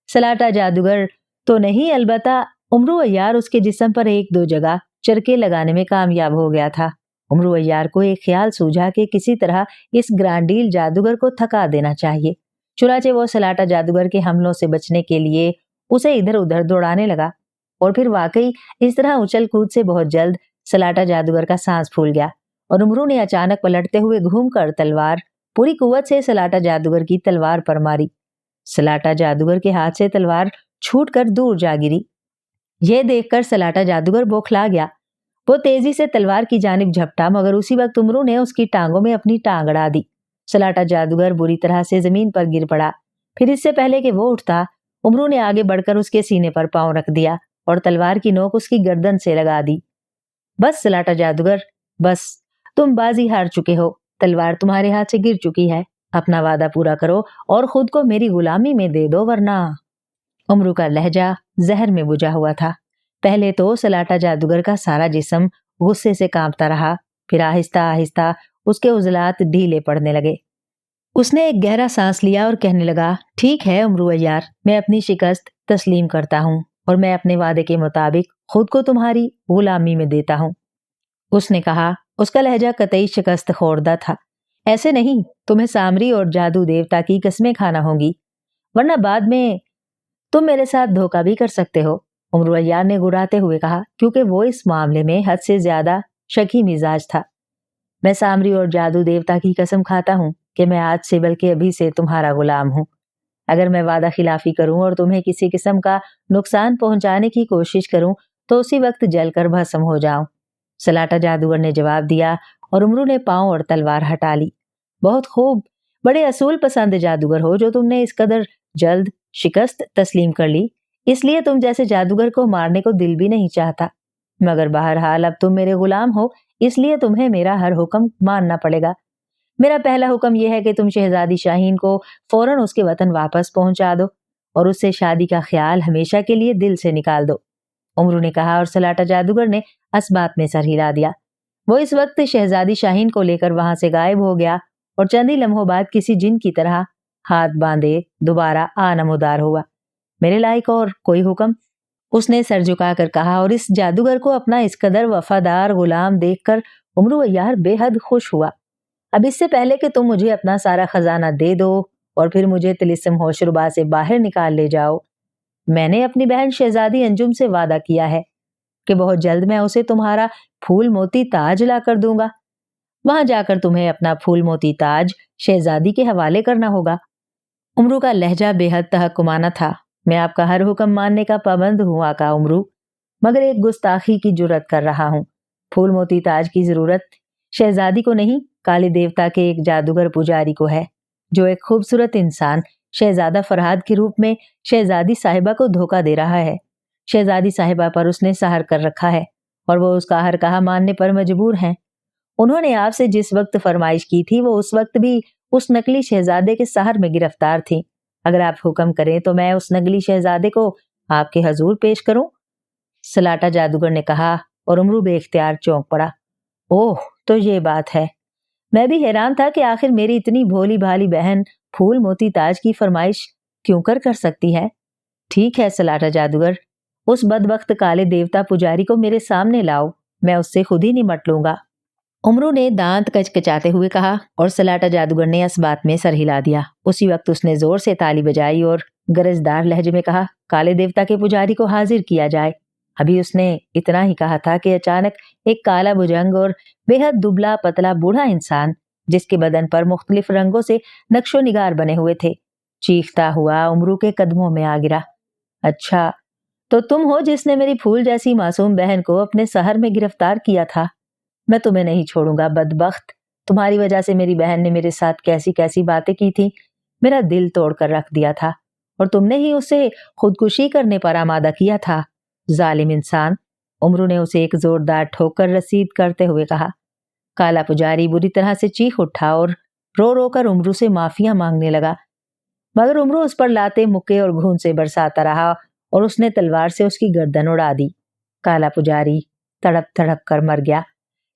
सलाटा जादूगर तो नहीं, अलबत्ता उमरू अय्यार उसके जिस्म पर 1-2 जगह चरके लगाने में कामयाब हो गया था। उमरू अय्यार को एक ख्याल सूझा कि किसी तरह इस ग्रांडील जादूगर को थका देना चाहिए। चुनाचे वो सलाटा जादूगर के हमलों से बचने के लिए उसे इधर उधर दौड़ाने लगा और फिर वाकई इस तरह उछल कूद से बहुत जल्द सलाटा जादूगर का सांस फूल गया और उमरू ने अचानक पलटते हुए घूमकर तलवार पूरी कुव्वत से सलाटा जादूगर की तलवार पर मारी। सलाटा जादूगर के हाथ से तलवार छूटकर दूर जा गिरी। यह देखकर सलाटा जादूगर बौखला गया। वो तेजी से तलवार की जानिब झपटा, मगर उसी वक्त उमरू ने उसकी टांगों में अपनी टांग अड़ा दी। सलाटा जादूगर बुरी तरह से जमीन पर गिर पड़ा। फिर इससे पहले कि वो उठता, उमरू ने आगे बढ़कर उसके सीने पर पांव रख दिया और तलवार की नोक उसकी गर्दन से लगा दी। बस सलाटा जादूगर, बस, तुम बाजी हार चुके हो। तलवार तुम्हारे हाथ से गिर चुकी है। अपना वादा पूरा करो और खुद को मेरी गुलामी में दे दो, वरना। उमरू का लहजा जहर में बुझा हुआ था। पहले तो सलाटा जादूगर का सारा जिस्म गुस्से से कांपता रहा, फिर आहिस्ता आहिस्ता उसके उजलात ढीले पड़ने लगे। उसने एक गहरा सांस लिया और कहने लगा, ठीक है उमरू अय्यार, मैं अपनी शिकस्त तस्लीम करता हूँ और मैं अपने वादे के मुताबिक खुद को तुम्हारी गुलामी में देता हूँ। उसने कहा। उसका लहजा कतई शिकस्त खोरदा था। ऐसे नहीं, तुम्हें सामरी और जादू देवता की कस्में खाना होंगी, वरना बाद में तुम मेरे साथ धोखा भी कर सकते हो। उमरू अय्यार ने गुर्राते हुए कहा, क्योंकि वो इस मामले में हद से ज्यादा शकी मिजाज था। मैं सामरी और जादू देवता की कसम खाता हूँ कि मैं आज से बल्कि अभी से तुम्हारा गुलाम हूँ। अगर मैं वादा खिलाफी करूं और तुम्हें किसी किस्म का नुकसान पहुंचाने की कोशिश करूं तो उसी वक्त जलकर भस्म हो जाऊं। सलाटा जादूगर ने जवाब दिया और उमरू ने पांव और तलवार हटा ली। बहुत खूब, बड़े असूल पसंद जादूगर हो जो तुमने इस कदर जल्द शिकस्त तस्लीम कर ली। इसलिए तुम जैसे जादूगर को मारने को दिल भी नहीं चाहता, मगर बहरहाल अब तुम मेरे गुलाम हो, इसलिए तुम्हें मेरा हर हुक्म मानना पड़ेगा। मेरा पहला हुक्म यह है कि तुम शहजादी शाहीन को फौरन उसके वतन वापस पहुंचा दो और उससे शादी का ख्याल हमेशा के लिए दिल से निकाल दो। उमरू ने कहा और सलाटा जादूगर ने असबात में सर हिला दिया। वो इस वक्त शहजादी शाहीन को लेकर वहां से गायब हो गया और चंद ही लम्हों बाद किसी जिन की तरह हाथ बांधे दोबारा आनमोदार हुआ। मेरे लायक और कोई हुक्म? उसने सर झुकाकर कहा, और इस जादूगर को अपना इस कदर वफादार गुलाम देखकर उमरू अय्यार बेहद खुश हुआ। अब इससे पहले कि तुम मुझे अपना सारा खजाना दे दो और फिर मुझे तिलिस्म होशरुबा से बाहर निकाल ले जाओ, मैंने अपनी बहन शहजादी अंजुम से वादा किया है कि बहुत जल्द मैं उसे तुम्हारा फूल मोती ताज ला कर दूंगा। वहां जाकर तुम्हें अपना फूल मोती ताज शहजादी के हवाले करना होगा। उमरू का लहजा बेहद तहकुमाना था। मैं आपका हर हुक्म मानने का पाबंद हूं आका उमरू, मगर एक गुस्ताखी की जुर्रत कर रहा हूं। फूल मोती ताज की जरूरत शहजादी को नहीं, काले देवता के एक जादूगर पुजारी को है, जो एक खूबसूरत इंसान शहजादा फरहाद के रूप में शहजादी साहिबा को धोखा दे रहा है। शहजादी साहिबा पर उसने सहर कर रखा है और वो उसका हर कहा मानने पर मजबूर हैं। उन्होंने आपसे जिस वक्त फरमाइश की थी वो उस वक्त भी उस नकली शहजादे के सहर में गिरफ्तार थी। अगर आप हुक्म करें तो मैं उस नकली शहजादे को आपके हजूर पेश करूं। सलाटा जादूगर ने कहा और उमरू बेख्तियार चौंक पड़ा। ओह, तो ये बात है। मैं भी हैरान था कि आखिर मेरी इतनी भोली भाली बहन फूल मोती ताज की फरमाइश क्यों कर सकती है। ठीक है सलाटा जादूगर, उस बदबख्त काले देवता पुजारी को मेरे सामने लाओ, मैं उससे खुद ही निमट लूंगा। उमरू ने दांत कचकचाते हुए कहा और सलाटा जादूगर ने इस बात में सर हिला दिया। उसी वक्त उसने जोर से ताली बजाई और गरजदार लहजे में कहा, काले देवता के पुजारी को हाजिर किया जाए। अभी उसने इतना ही कहा था कि अचानक एक काला भुजंग और बेहद दुबला पतला बूढ़ा इंसान, जिसके बदन पर मुख्तलिफ रंगों से नक्शो निगार बने हुए थे, चीखता हुआ उमरू के कदमों में आ गिरा। अच्छा, तो तुम हो जिसने मेरी फूल जैसी मासूम बहन को अपने शहर में गिरफ्तार किया था। मैं तुम्हें नहीं छोड़ूंगा बदबख्त। तुम्हारी वजह से मेरी बहन ने मेरे साथ कैसी कैसी बातें की थी, मेरा दिल तोड़कर रख दिया था और तुमने ही उसे खुदकुशी करने पर आमादा किया था, जालिम इंसान। उमरू ने उसे एक जोरदार ठोकर रसीद करते हुए कहा। काला पुजारी बुरी तरह से चीख उठा और रो रो कर उमरू से माफिया मांगने लगा, मगर उमरू उस पर लाते मुक्के और घून से बरसाता रहा और उसने तलवार से उसकी गर्दन उड़ा दी। काला पुजारी तड़प तड़प कर मर गया।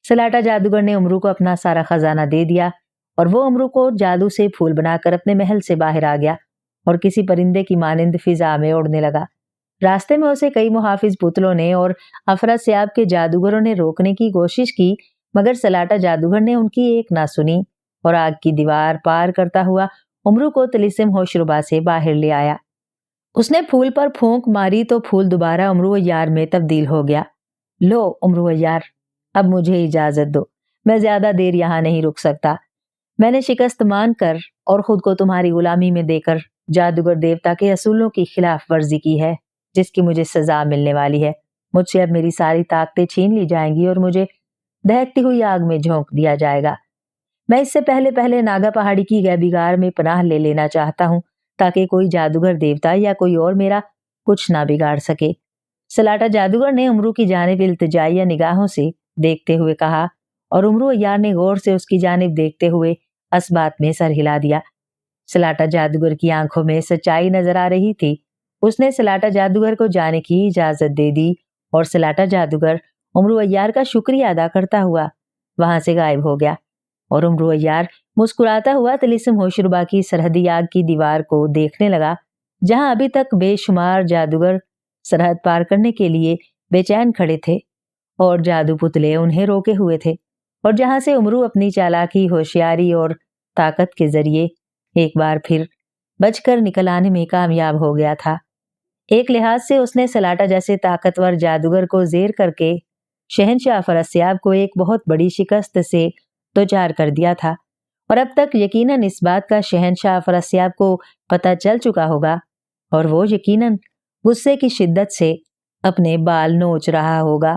सलाटा जादूगर ने उमरू को अपना सारा खजाना दे दिया और वो उमरू को जादू से फूल बनाकर अपने महल से बाहर आ गया और किसी परिंदे की मानिंद फिजा में उड़ने लगा। रास्ते में उसे कई मुहाफिज पुतलों ने और अफरा-सियाब के जादूगरों ने रोकने की कोशिश की, मगर सलाटा जादूगर ने उनकी एक ना सुनी और आग की दीवार पार करता हुआ उमरू को तिलिस्म होशरुबा से बाहर ले आया। उसने फूल पर फूंक मारी तो फूल दोबारा उमरू अय्यार में तब्दील हो गया। लो उमरू अय्यार, अब मुझे इजाजत दो, میں زیادہ دیر یہاں نہیں رک سکتا۔ میں نے شکست مان کر اور خود کو تمہاری غلامی میں دے کر جادوگر دیوتا کے اصولوں کی خلاف ورزی کی ہے، جس کی مجھے سزا ملنے والی ہے۔ مجھ سے اب میری ساری طاقتیں چھین لی جائیں گی اور مجھے دہکتی ہوئی آگ میں جھونک دیا جائے گا۔ میں اس سے پہلے ناگا پہاڑی کی غیبیگار میں پناہ لے لینا چاہتا ہوں، تاکہ کوئی جادوگر دیوتا یا کوئی اور میرا کچھ نہ بگاڑ سکے۔ سلاٹا جادوگر نے امرو کی جانب التجائیہ نگاہوں سے دیکھتے ہوئے کہا، اور امرو عیار نے غور سے اس کی جانب دیکھتے ہوئے اس بات میں سر ہلا دیا۔ سلاٹا جادوگر کی آنکھوں میں سچائی نظر آ رہی تھی۔ اس نے سلاٹا جادوگر کو جانے کی اجازت دے دی اور سلاٹا جادوگر امرو عیار کا شکریہ ادا کرتا ہوا وہاں سے غائب ہو گیا، اور امرو عیار مسکراتا ہوا طلسم ہوشربا کی سرحدی آگ کی دیوار کو دیکھنے لگا، جہاں ابھی تک بے شمار جادوگر سرحد پار کرنے کے لیے بے چین کھڑے تھے اور جادو پتلے انہیں روکے ہوئے تھے، اور جہاں سے امرو اپنی چالاکی، ہوشیاری اور طاقت کے ذریعے ایک بار پھر بچ کر نکل آنے میں کامیاب ہو گیا تھا۔ ایک لحاظ سے اس نے سلاٹا جیسے طاقتور جادوگر کو زیر کر کے شہنشاہ فرسیاب کو ایک بہت بڑی شکست سے دوچار کر دیا تھا، اور اب تک یقیناً اس بات کا شہنشاہ فرسیاب کو پتہ چل چکا ہوگا، اور وہ یقیناً غصے کی شدت سے اپنے بال نوچ رہا ہوگا۔